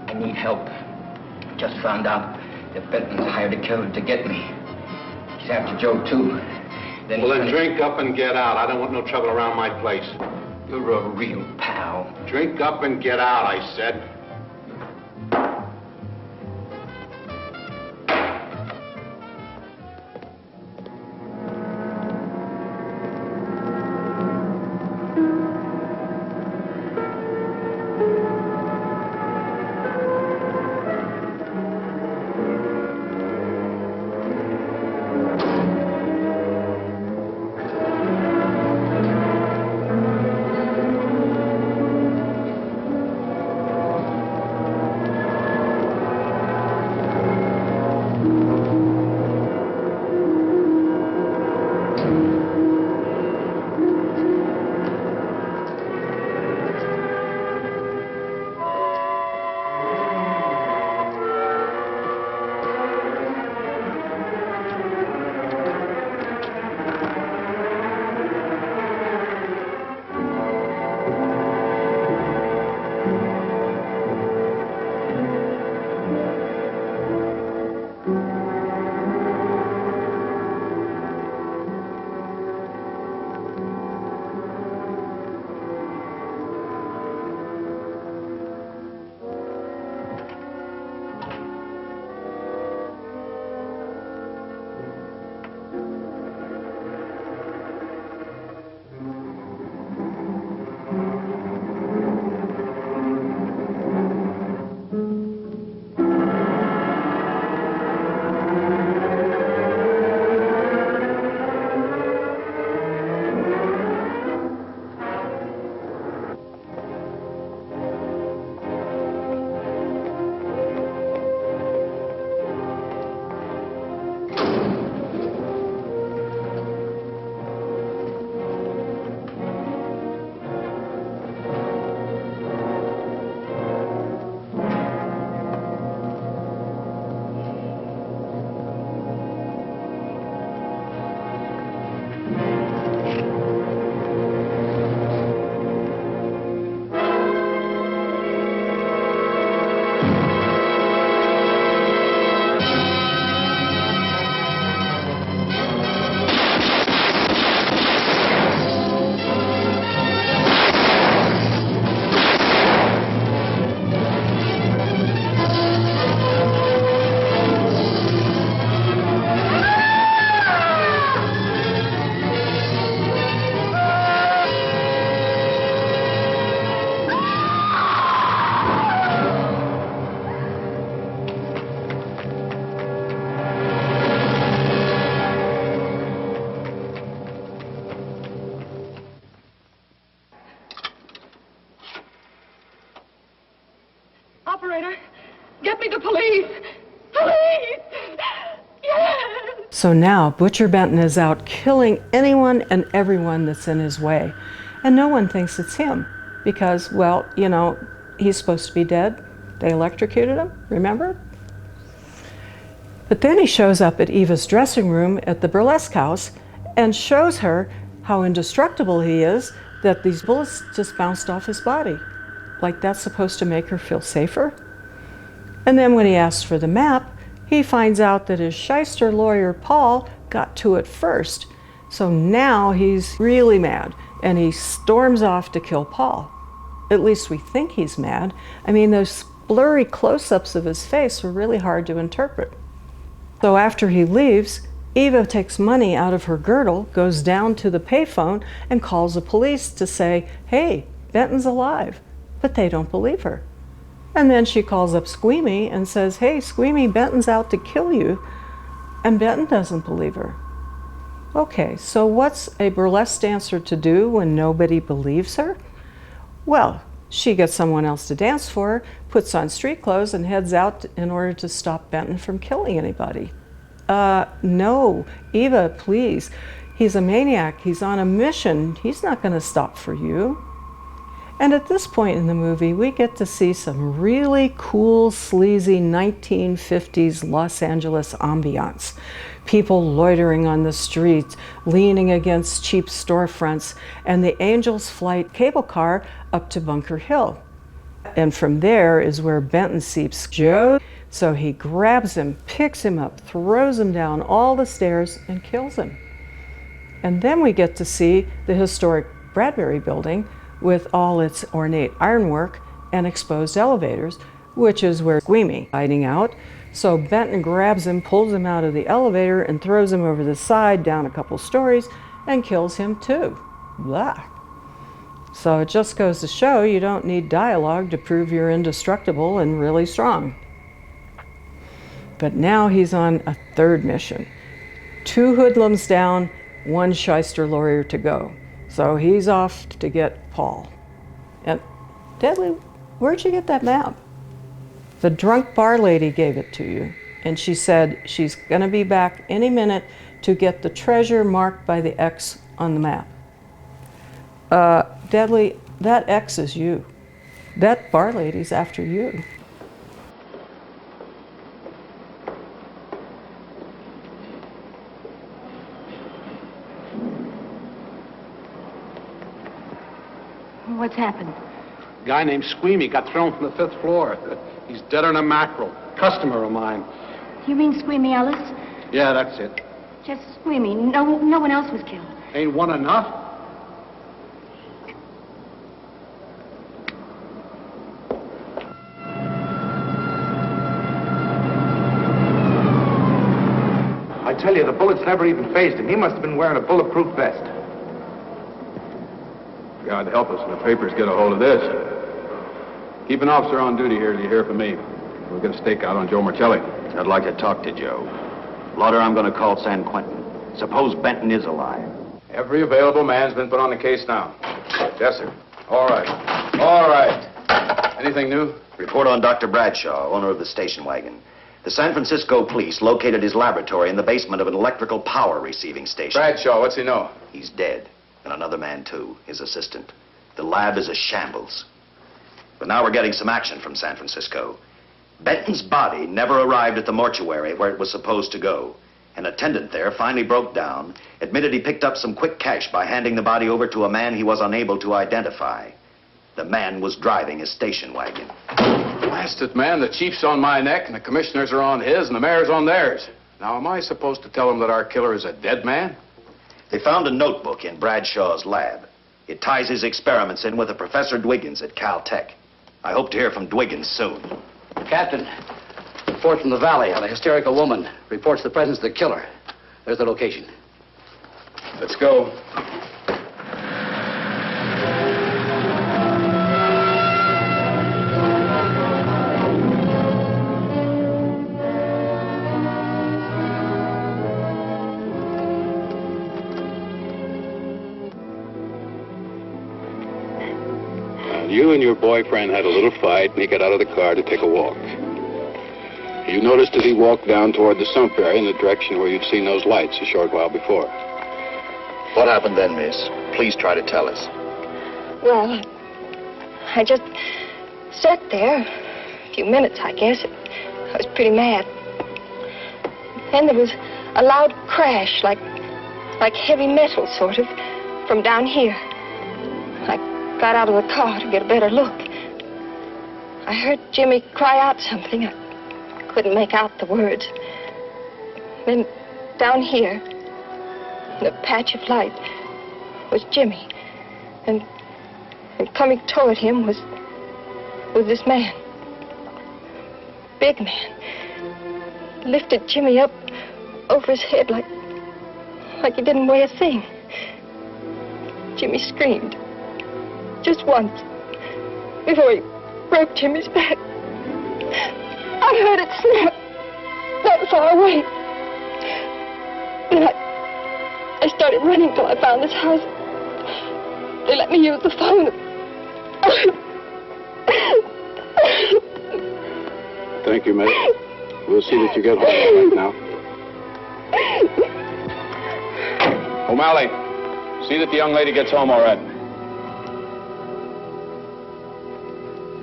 I need help. Just found out that Benton's hired a killer to get me. He's after Joe, too. Well, then drink up and get out. I don't want no trouble around my place. You're a real pal. Drink up and get out, I said. Operator, get me the police! Police! Yes! So now Butcher Benton is out killing anyone and everyone that's in his way. And no one thinks it's him because, well, you know, he's supposed to be dead. They electrocuted him, remember? But then he shows up at Eva's dressing room at the burlesque house and shows her how indestructible he is, that these bullets just bounced off his body. Like that's supposed to make her feel safer. And then when he asks for the map, he finds out that his shyster lawyer, Paul, got to it first. So now he's really mad, and he storms off to kill Paul. At least we think he's mad. I mean, those blurry close-ups of his face were really hard to interpret. So after he leaves, Eva takes money out of her girdle, goes down to the payphone, and calls the police to say, hey, Benton's alive. But they don't believe her. And then she calls up Squeamy and says, hey, Squeamy, Benton's out to kill you. And Benton doesn't believe her. Okay, so what's a burlesque dancer to do when nobody believes her? Well, She gets someone else to dance for her, puts on street clothes, and heads out in order to stop Benton from killing anybody. No, Eva, please. He's a maniac. He's on a mission. He's not going to stop for you. And at this point in the movie, we get to see some really cool, sleazy 1950s Los Angeles ambiance. People loitering on the streets, leaning against cheap storefronts, and the Angel's Flight cable car up to Bunker Hill. And from there is where Benton sees Joe. So he grabs him, picks him up, throws him down all the stairs, and kills him. And then we get to see the historic Bradbury building with all its ornate ironwork and exposed elevators, which is where Squeamy hiding out. So Benton grabs him, pulls him out of the elevator, and throws him over the side down a couple stories and kills him too. Blah. So it just goes to show you don't need dialogue to prove you're indestructible and really strong. But now he's on a third mission. 2 hoodlums down, 1 shyster lawyer to go. So he's off to get Paul. And Deadly, where'd you get that map? The drunk bar lady gave it to you, and she said she's gonna be back any minute to get the treasure marked by the X on the map. Deadly, that X is you. That bar lady's after you. What's happened? A guy named Squeamy got thrown from the 5th floor. He's dead on a mackerel. Customer of mine. You mean Squeamy Ellis? Yeah, that's it. Just Squeamy. No one else was killed. Ain't one enough? I tell you, the bullets never even phased him. He must have been wearing a bulletproof vest. God help us when the papers get a hold of this. Keep an officer on duty here till you hear from me. We'll get a stakeout on Joe Marcelli. I'd like to talk to Joe. Lauder, I'm going to call San Quentin. Suppose Benton is alive. Every available man's been put on the case now. Yes, sir. All right. All right. Anything new? Report on Dr. Bradshaw, owner of the station wagon. The San Francisco police located his laboratory in the basement of an electrical power receiving station. Bradshaw, what's he know? He's dead. And another man, too, his assistant. The lab is a shambles. But now we're getting some action from San Francisco. Benton's body never arrived at the mortuary where it was supposed to go. An attendant there finally broke down, admitted he picked up some quick cash by handing the body over to a man he was unable to identify. The man was driving his station wagon. Blasted man, the chief's on my neck, and the commissioners are on his, and the mayor's on theirs. Now, am I supposed to tell them that our killer is a dead man? They found a notebook in Bradshaw's lab. It ties his experiments in with a Professor Dwiggins at Caltech. I hope to hear from Dwiggins soon. Captain, report from the valley on a hysterical woman. Reports the presence of the killer. There's the location. Let's go. You and your boyfriend had a little fight, and he got out of the car to take a walk. You noticed as he walked down toward the sump area in the direction where you'd seen those lights a short while before. What happened then, miss? Please try to tell us. Well, I just sat there a few minutes, I guess. I was pretty mad. Then there was a loud crash, like heavy metal, sort of, from down here. I got out of the car to get a better look. I heard Jimmy cry out something. I couldn't make out the words. Then down here, in a patch of light, was Jimmy. And coming toward him was this man. Big man. Lifted Jimmy up over his head like he didn't weigh a thing. Jimmy screamed. Just once, before he broke Jimmy's back. I heard it snap, not far away. Then I started running till I found this house. They let me use the phone. Thank you, Miss. We'll see that you get home right now. O'Malley, see that the young lady gets home all right.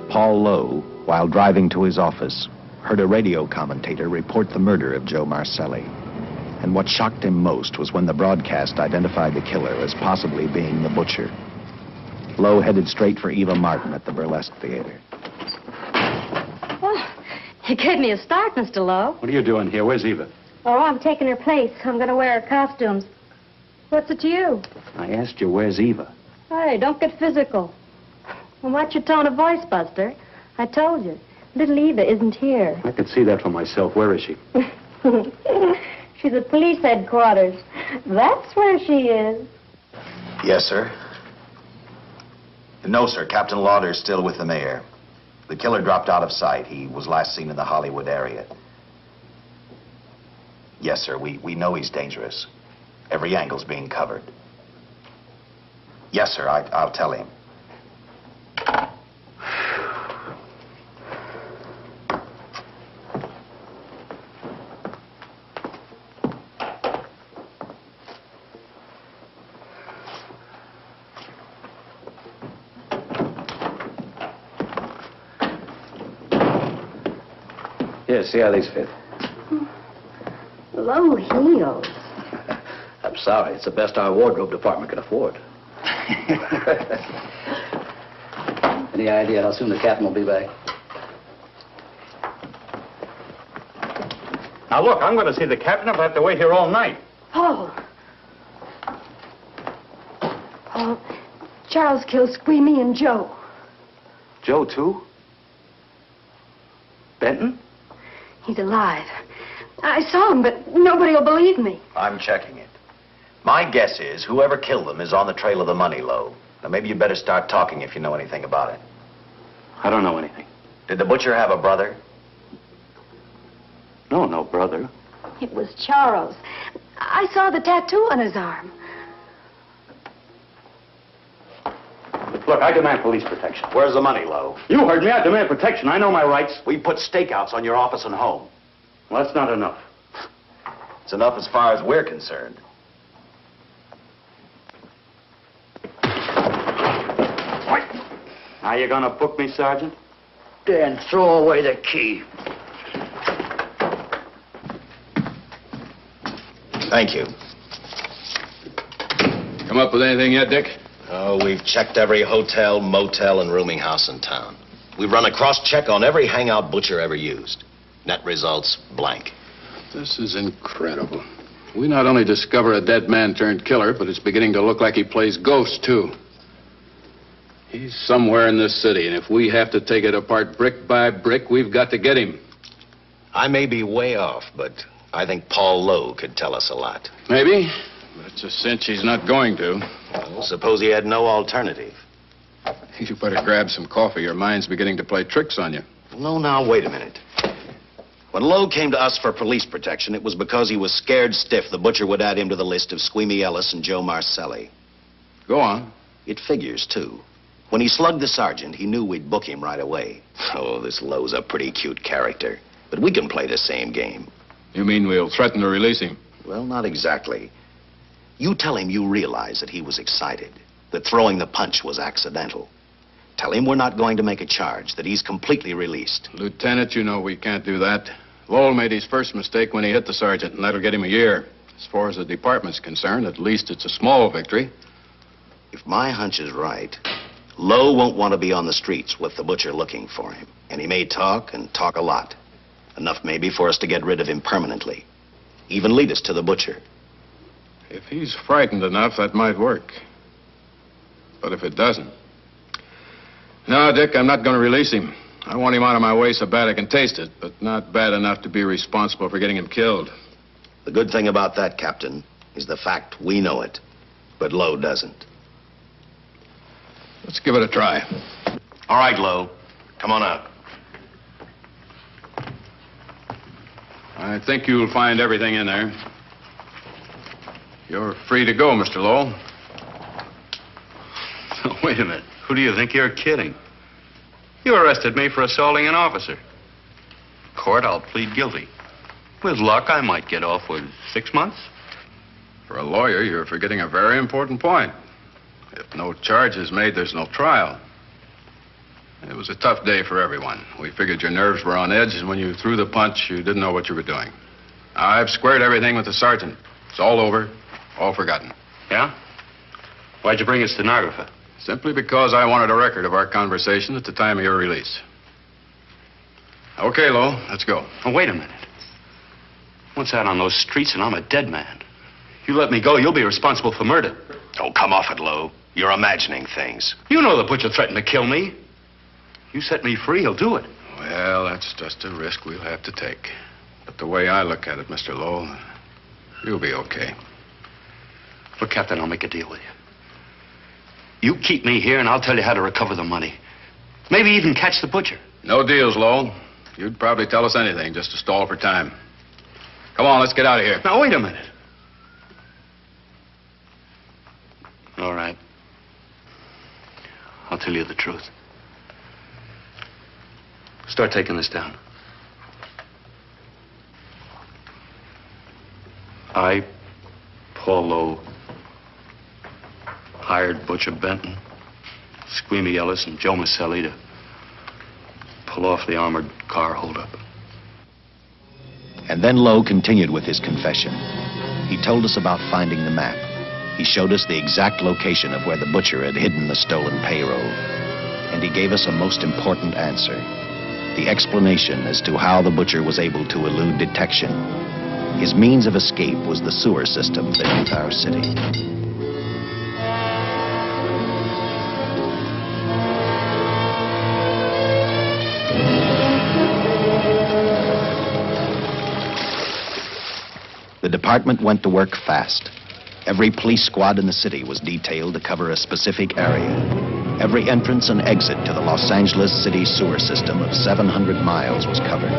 Paul Lowe, while driving to his office, heard a radio commentator report the murder of Joe Marcelli. And what shocked him most was when the broadcast identified the killer as possibly being the butcher. Lowe headed straight for Eva Martin at the Burlesque Theater. Oh, you gave me a start, Mr. Lowe. What are you doing here? Where's Eva? Oh, I'm taking her place. I'm going to wear her costumes. What's it to you? I asked you, where's Eva? Hey, don't get physical. Well, watch your tone of voice, Buster. I told you. Little Eva isn't here. I could see that for myself. Where is she? She's at police headquarters. That's where she is. Yes, sir. No, sir. Captain Lauder's still with the mayor. The killer dropped out of sight. He was last seen in the Hollywood area. Yes, sir. We know he's dangerous. Every angle's being covered. Yes, sir. I'll tell him. Here, see how these fit. Low heels. I'm sorry. It's the best our wardrobe department can afford. Any idea how soon the captain will be back? Now, look, I'm going to see the captain. I'll have to wait here all night. Paul. Paul, Charles killed Squeamy and Joe. Joe, too? Benton? He's alive. I saw him, but nobody will believe me. I'm checking it. My guess is whoever killed them is on the trail of the money, Lowe. Now, maybe you better start talking if you know anything about it. I don't know anything. Did the butcher have a brother? No brother. It was Charles. I saw the tattoo on his arm. Look, I demand police protection. Where's the money, Lowe? You heard me. I demand protection. I know my rights. We put stakeouts on your office and home. Well, that's not enough. It's enough as far as we're concerned. Now you gonna book me, Sergeant? Then throw away the key. Thank you. Come up with anything yet, Dick? Oh, we've checked every hotel, motel, and rooming house in town. We've run a cross-check on every hangout butcher ever used. Net results, blank. This is incredible. We not only discover a dead man turned killer, but it's beginning to look like he plays ghost, too. He's somewhere in this city, and if we have to take it apart brick by brick, we've got to get him. I may be way off, but I think Paul Lowe could tell us a lot. Maybe, but it's a cinch he's not going to. Well, suppose he had no alternative. You better grab some coffee. Your mind's beginning to play tricks on you. No, now, wait a minute. When Lowe came to us for police protection, it was because he was scared stiff the butcher would add him to the list of Squeamy Ellis and Joe Marcelli. Go on. It figures, too. When he slugged the sergeant, he knew we'd book him right away. Oh, this Lowe's a pretty cute character. But we can play the same game. You mean we'll threaten to release him? Well, not exactly. You tell him you realize that he was excited, that throwing the punch was accidental. Tell him we're not going to make a charge, that he's completely released. Lieutenant, you know we can't do that. Lowell made his first mistake when he hit the sergeant, and that'll get him a year. As far as the department's concerned, at least it's a small victory. If my hunch is right, Lowe won't want to be on the streets with the butcher looking for him. And he may talk, and talk a lot. Enough maybe for us to get rid of him permanently. Even lead us to the butcher. If he's frightened enough, that might work. But if it doesn't... No, Dick, I'm not going to release him. I want him out of my way so bad I can taste it, but not bad enough to be responsible for getting him killed. The good thing about that, Captain, is the fact we know it, but Lowe doesn't. Let's give it a try. All right, Lowe. Come on out. I think you'll find everything in there. You're free to go, Mr. Lowell. Wait a minute. Who do you think you're kidding? You arrested me for assaulting an officer. court, I'll plead guilty. With luck, I might get off with 6 months. For a lawyer, you're forgetting a very important point. If no charge is made, there's no trial. It was a tough day for everyone. We figured your nerves were on edge, and when you threw the punch, you didn't know what you were doing. I've squared everything with the sergeant. It's all over, all forgotten. Yeah? Why'd you bring a stenographer? Simply because I wanted a record of our conversation at the time of your release. Okay, Lo, let's go. Oh, wait a minute. Once out on those streets and I'm a dead man. You let me go, you'll be responsible for murder. Oh, come off it, Lo. You're imagining things. You know the butcher threatened to kill me. You set me free, he'll do it. Well, that's just a risk we'll have to take. But the way I look at it, Mr. Lowell, you'll be okay. Look, Captain, I'll make a deal with you. You keep me here and I'll tell you how to recover the money. Maybe even catch the butcher. No deals, Lowell. You'd probably tell us anything just to stall for time. Come on, let's get out of here. Now, wait a minute. All right. I'll tell you the truth. Start taking this down. I, Paul Lowe, hired Butcher Benton, Squeamy Ellis, and Joe Maselli to pull off the armored car holdup. And then Lowe continued with his confession. He told us about finding the map. He showed us the exact location of where the butcher had hidden the stolen payroll. And he gave us a most important answer. The explanation as to how the butcher was able to elude detection. His means of escape was the sewer system beneath our city. The department went to work fast. Every police squad in the city was detailed to cover a specific area. Every entrance and exit to the Los Angeles city sewer system of 700 miles was covered.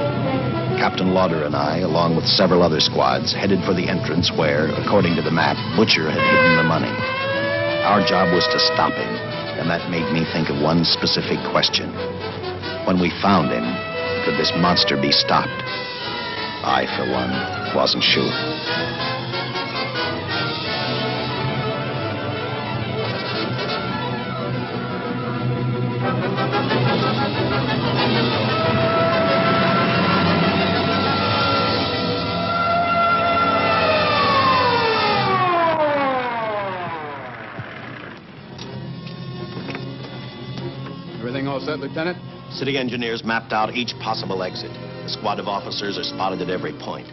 Captain Lauder and I, along with several other squads, headed for the entrance where, according to the map, Butcher had hidden the money. Our job was to stop him, and that made me think of one specific question. When we found him, could this monster be stopped? I, for one, wasn't sure. Everything all set, Lieutenant? City engineers mapped out each possible exit. A squad of officers are spotted at every point.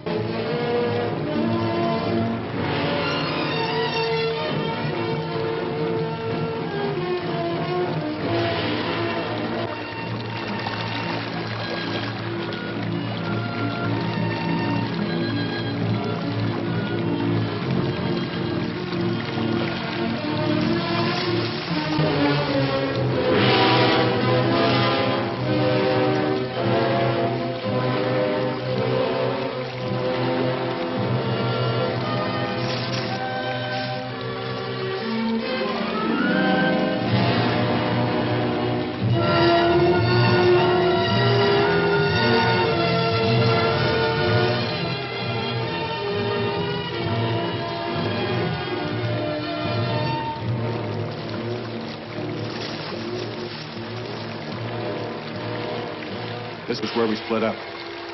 This was where we split up.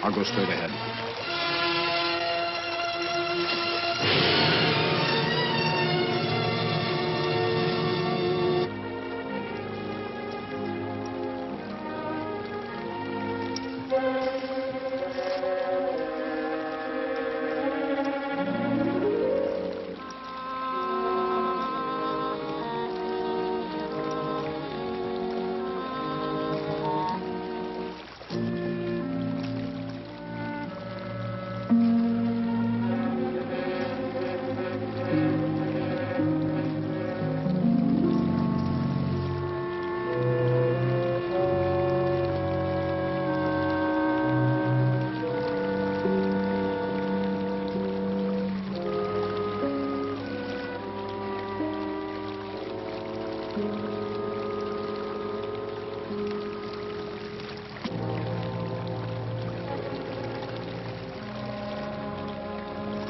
I'll go straight ahead.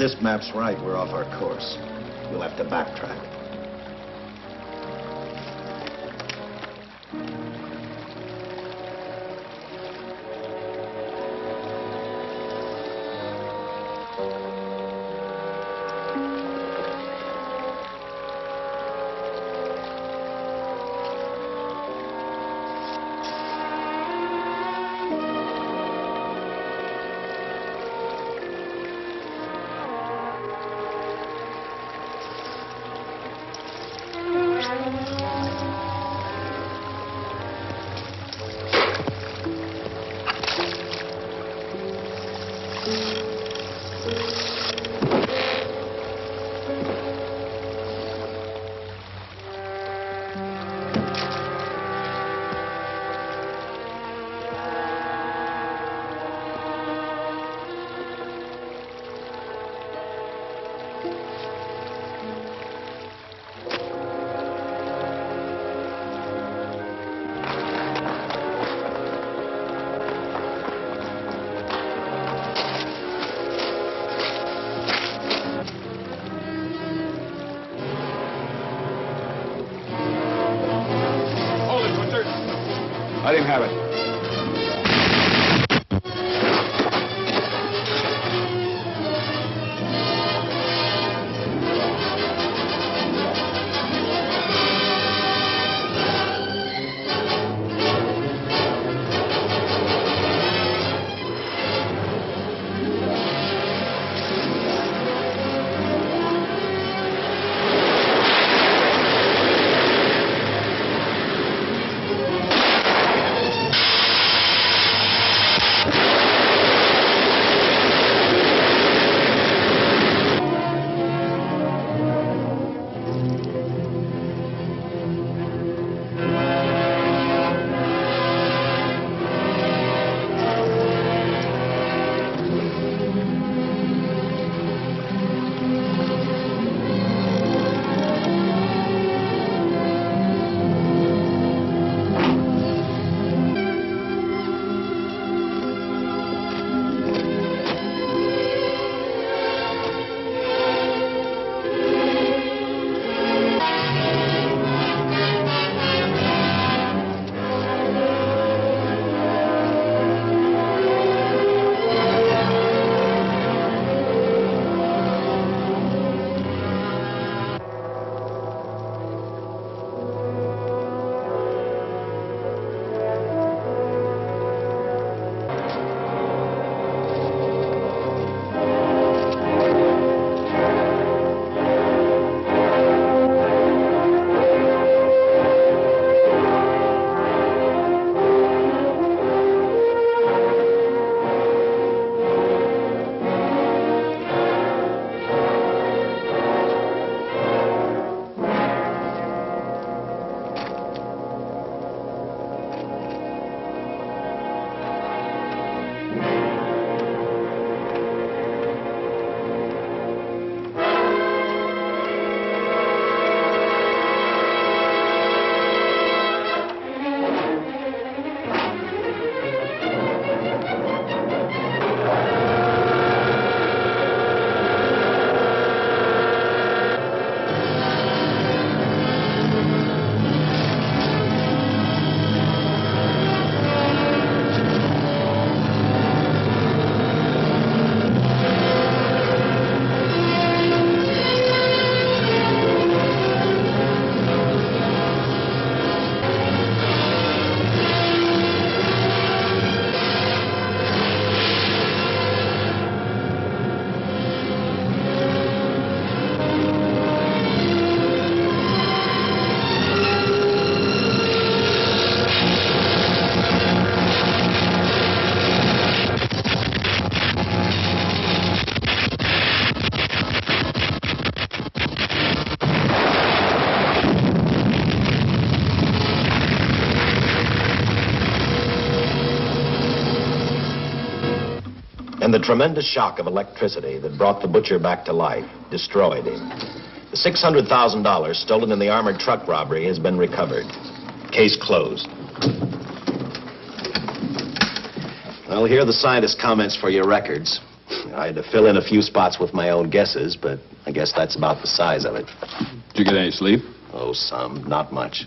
this map's right, we're off our course. You'll have to backtrack. Let him have it. And the tremendous shock of electricity that brought the butcher back to life destroyed him. The $600,000 stolen in the armored truck robbery has been recovered. Case closed. Well, here are the scientist's comments for your records. I had to fill in a few spots with my own guesses, but I guess that's about the size of it. Did you get any sleep? Oh, some. Not much.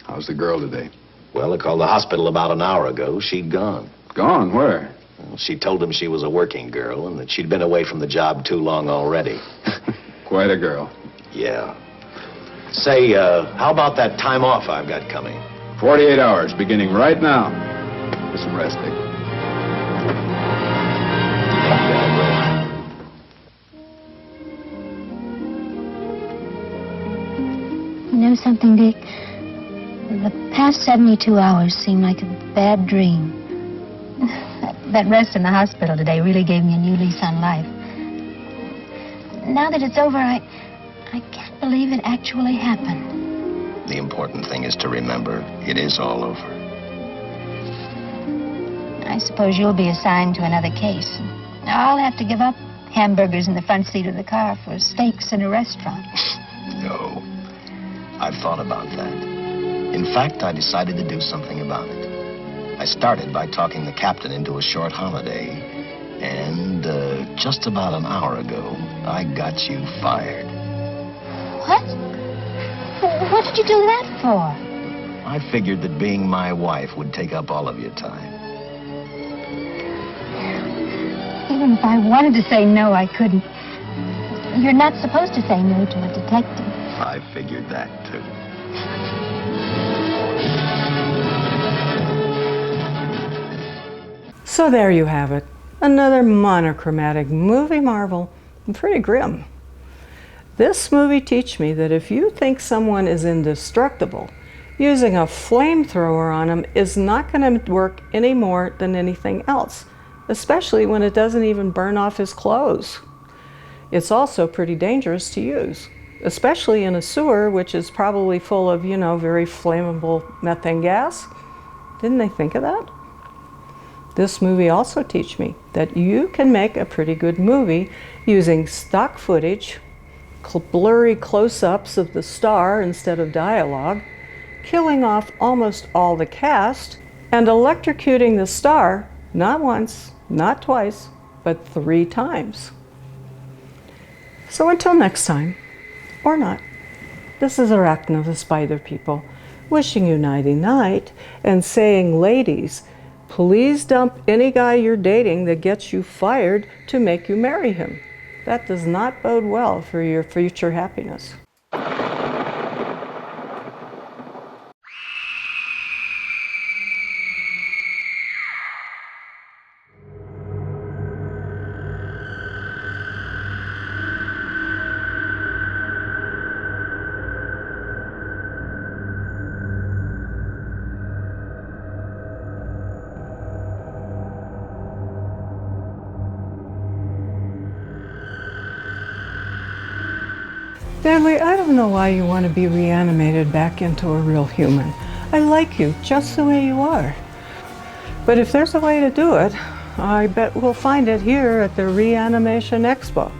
How's the girl today? Well, I called the hospital about an hour ago. She'd gone. Gone? Where? Well, she told him she was a working girl and that she'd been away from the job too long already. Quite a girl. Yeah. Say, how about that time off I've got coming? 48 hours, beginning right now. Get some rest, Dick. You know something, Dick? The past 72 hours seem like a bad dream. That rest in the hospital today really gave me a new lease on life. Now that it's over, I can't believe it actually happened. The important thing is to remember it is all over. I suppose you'll be assigned to another case. I'll have to give up hamburgers in the front seat of the car for steaks in a restaurant. No. I've thought about that. In fact, I decided to do something about it. I started by talking the captain into a short holiday, and just about an hour ago, I got you fired. What? What did you do that for? I figured that being my wife would take up all of your time. Even if I wanted to say no, I couldn't. You're not supposed to say no to a detective. I figured that, too. So there you have it. Another monochromatic movie marvel, and pretty grim. This movie teaches me that if you think someone is indestructible, using a flamethrower on them is not going to work any more than anything else, especially when it doesn't even burn off his clothes. It's also pretty dangerous to use, especially in a sewer, which is probably full of, you know, very flammable methane gas. Didn't they think of that? This movie also teaches me that you can make a pretty good movie using stock footage, blurry close-ups of the star instead of dialogue, killing off almost all the cast, and electrocuting the star not once, not twice, but 3 times. So until next time, or not, this is Arachna the Spider People, wishing you nighty-night and saying, ladies, please dump any guy you're dating that gets you fired to make you marry him. That does not bode well for your future happiness. Deadly, I don't know why you want to be reanimated back into a real human. I like you just the way you are. But if there's a way to do it, I bet we'll find it here at the Reanimation Expo.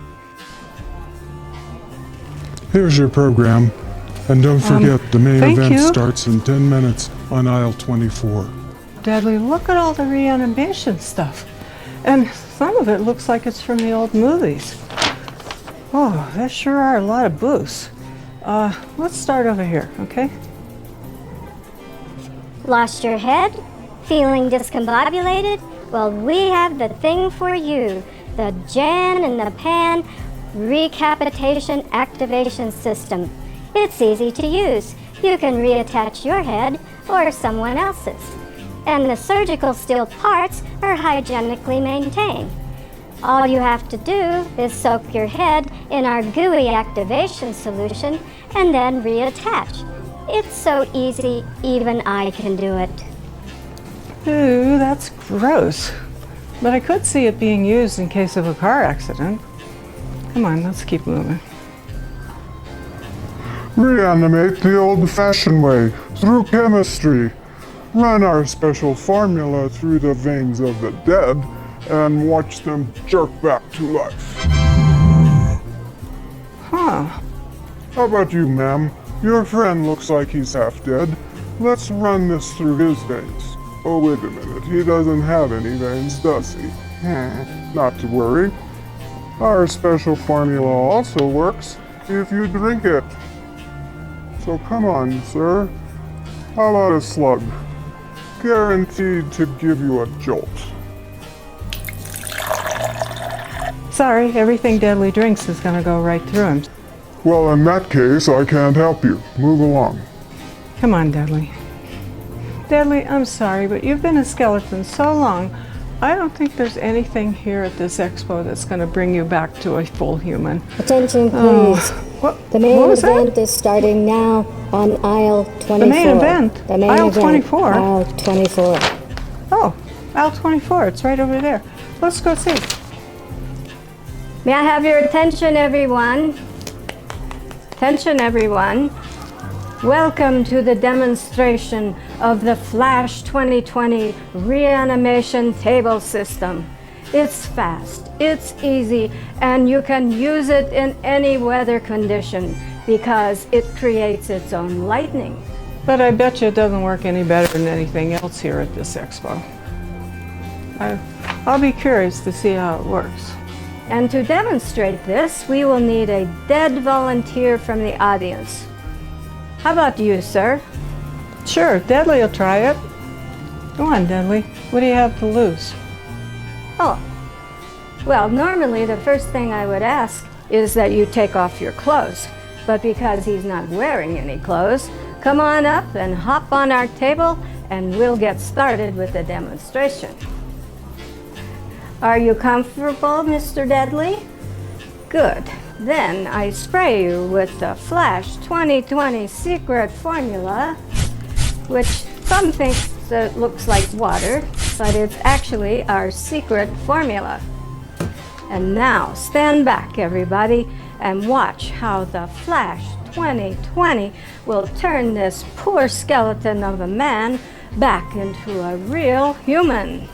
Here's your program. And don't forget, the main event you. starts in 10 minutes on aisle 24. Deadly, look at all the reanimation stuff. And some of it looks like it's from the old movies. Oh, there sure are a lot of booths. Let's start over here, okay? Lost your head? Feeling discombobulated? Well, we have the thing for you. The Jan in the Pan Recapitation Activation System. It's easy to use. You can reattach your head or someone else's. And the surgical steel parts are hygienically maintained. All you have to do is soak your head in our gooey activation solution and then reattach. It's so easy, even I can do it. Ooh, that's gross. But I could see it being used in case of a car accident. Come on, let's keep moving. Reanimate the old-fashioned way, through chemistry. Run our special formula through the veins of the dead and watch them jerk back to life. Huh. How about you, ma'am? Your friend looks like he's half dead. Let's run this through his veins. Oh, wait a minute. He doesn't have any veins, does he? Not to worry. Our special formula also works if you drink it. So come on, sir. How about a slug? Guaranteed to give you a jolt. Sorry, everything Deadly drinks is going to go right through him. Well, in that case, I can't help you. Move along. Come on, Deadly. Deadly, I'm sorry, but you've been a skeleton so long, I don't think there's anything here at this expo that's going to bring you back to a full human. Attention, please. The main event is starting now on aisle 24. The main event? The main Aisle event, 24? Aisle 24. Oh, aisle 24. It's right over there. Let's go see. May I have your attention, everyone? Attention, everyone. Welcome to the demonstration of the Flash 2020 reanimation table system. It's fast, it's easy, and you can use it in any weather condition because it creates its own lightning. But I bet you it doesn't work any better than anything else here at this expo. I'll be curious to see how it works. And to demonstrate this, we will need a dead volunteer from the audience. How about you, sir? Sure, Deadly will try it. Go on, Deadly. What do you have to lose? Oh, well, normally the first thing I would ask is that you take off your clothes. But because he's not wearing any clothes, come on up and hop on our table and we'll get started with the demonstration. Are you comfortable, Mr. Deadly? Good. Then I spray you with the Flash 2020 secret formula, which some think that looks like water, but it's actually our secret formula. And now stand back, everybody, and watch how the Flash 2020 will turn this poor skeleton of a man back into a real human.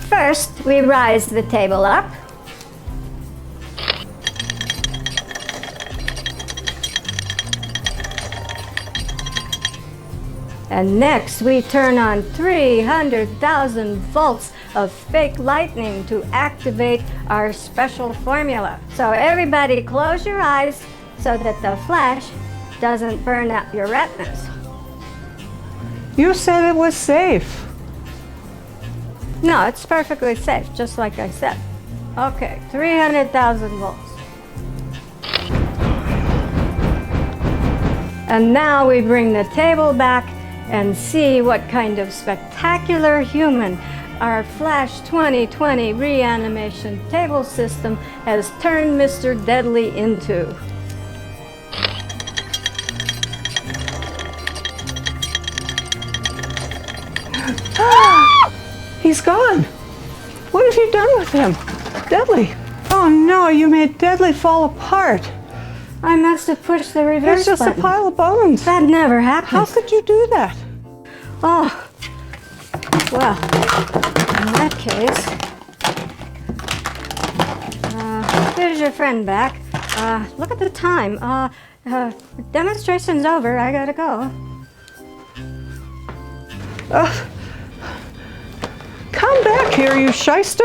First, we rise the table up. And next, we turn on 300,000 volts of fake lightning to activate our special formula. So everybody close your eyes so that the flash doesn't burn out your retinas. You said it was safe. No, it's perfectly safe, just like I said. Okay, 300,000 volts. And now we bring the table back and see what kind of spectacular human our Flash 2020 reanimation table system has turned Mr. Deadly into. He's gone. What have you done with him? Deadly. Oh no, you made Deadly fall apart. I must have pushed the reverse It's just button. a pile of bones. That never happened. How could you do that? Oh, well, in that case, here's your friend back. Look at the time. Demonstration's over. I gotta go. Come back here, you shyster.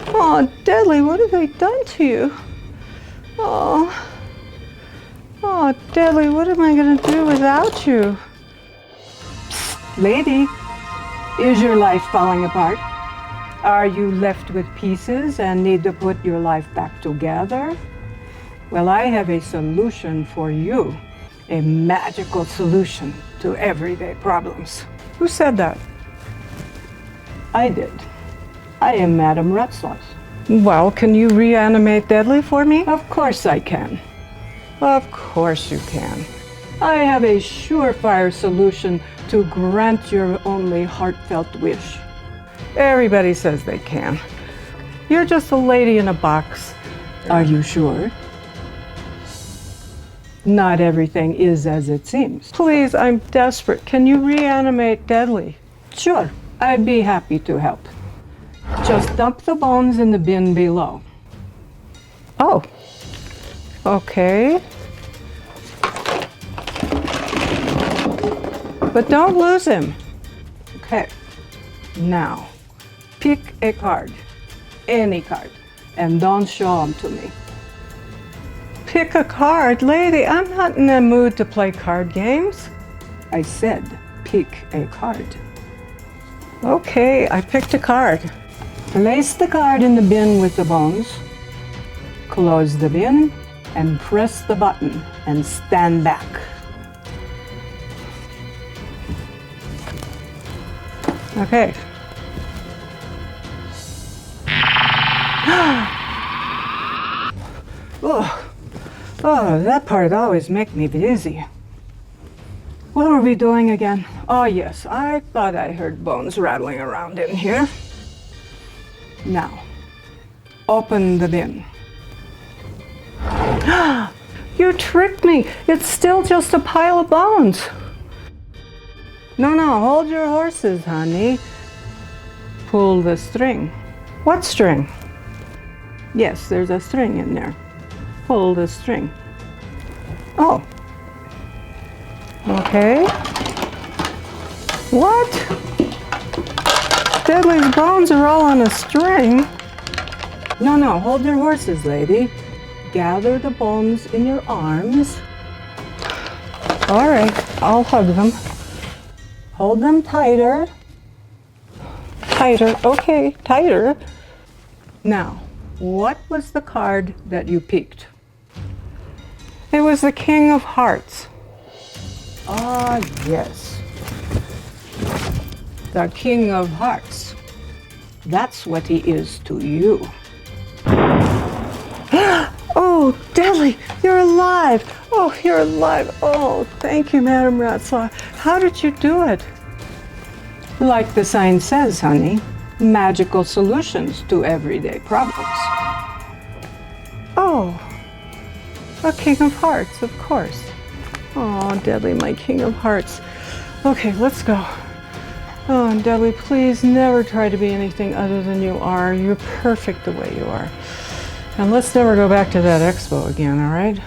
Oh, Deadly, what have they done to you? Oh, Deadly, what am I going to do without you? Psst, lady, is your life falling apart? Are you left with pieces and need to put your life back together? Well, I have a solution for you. A magical solution to everyday problems. Who said that? I did. I am Madame Retzlaff. Well, can you reanimate Deadly for me? Of course I can. Of course you can. I have a surefire solution to grant your only heartfelt wish. Everybody says they can. You're just a lady in a box. Are you sure? Not everything is as it seems. Please, I'm desperate. Can you reanimate Deadly? Sure, I'd be happy to help. Just dump the bones in the bin below. Oh, okay. But don't lose him. Okay, now, pick a card. any card, and don't show them to me. Pick a card, lady. I'm not in the mood to play card games. I said, pick a card. Okay, I picked a card. Place the card in the bin with the bones. Close the bin and press the button and stand back. Okay. Oh, that part always makes me dizzy. What are we doing again? Oh yes, I thought I heard bones rattling around in here. Now, open the bin. You tricked me. It's still just a pile of bones. No, hold your horses, honey. Pull the string. What string? Yes, there's a string in there. Pull the string. Oh. Okay. What? Deadly's bones are all on a string. No, hold your horses, lady. Gather the bones in your arms. All right, I'll hug them. Hold them tighter. Tighter, okay, tighter. Now, what was the card that you picked? It was the King of Hearts. Ah, yes. The King of Hearts. That's what he is to you. Oh, Deadly, you're alive. Oh, you're alive. Oh, thank you, Madame Ratsaw. How did you do it? Like the sign says, honey, magical solutions to everyday problems. Oh, a King of Hearts, of course. Oh, Deadly, my King of Hearts. Okay, let's go. Oh, and Deadly, please never try to be anything other than you are. You're perfect the way you are. And let's never go back to that expo again, all right?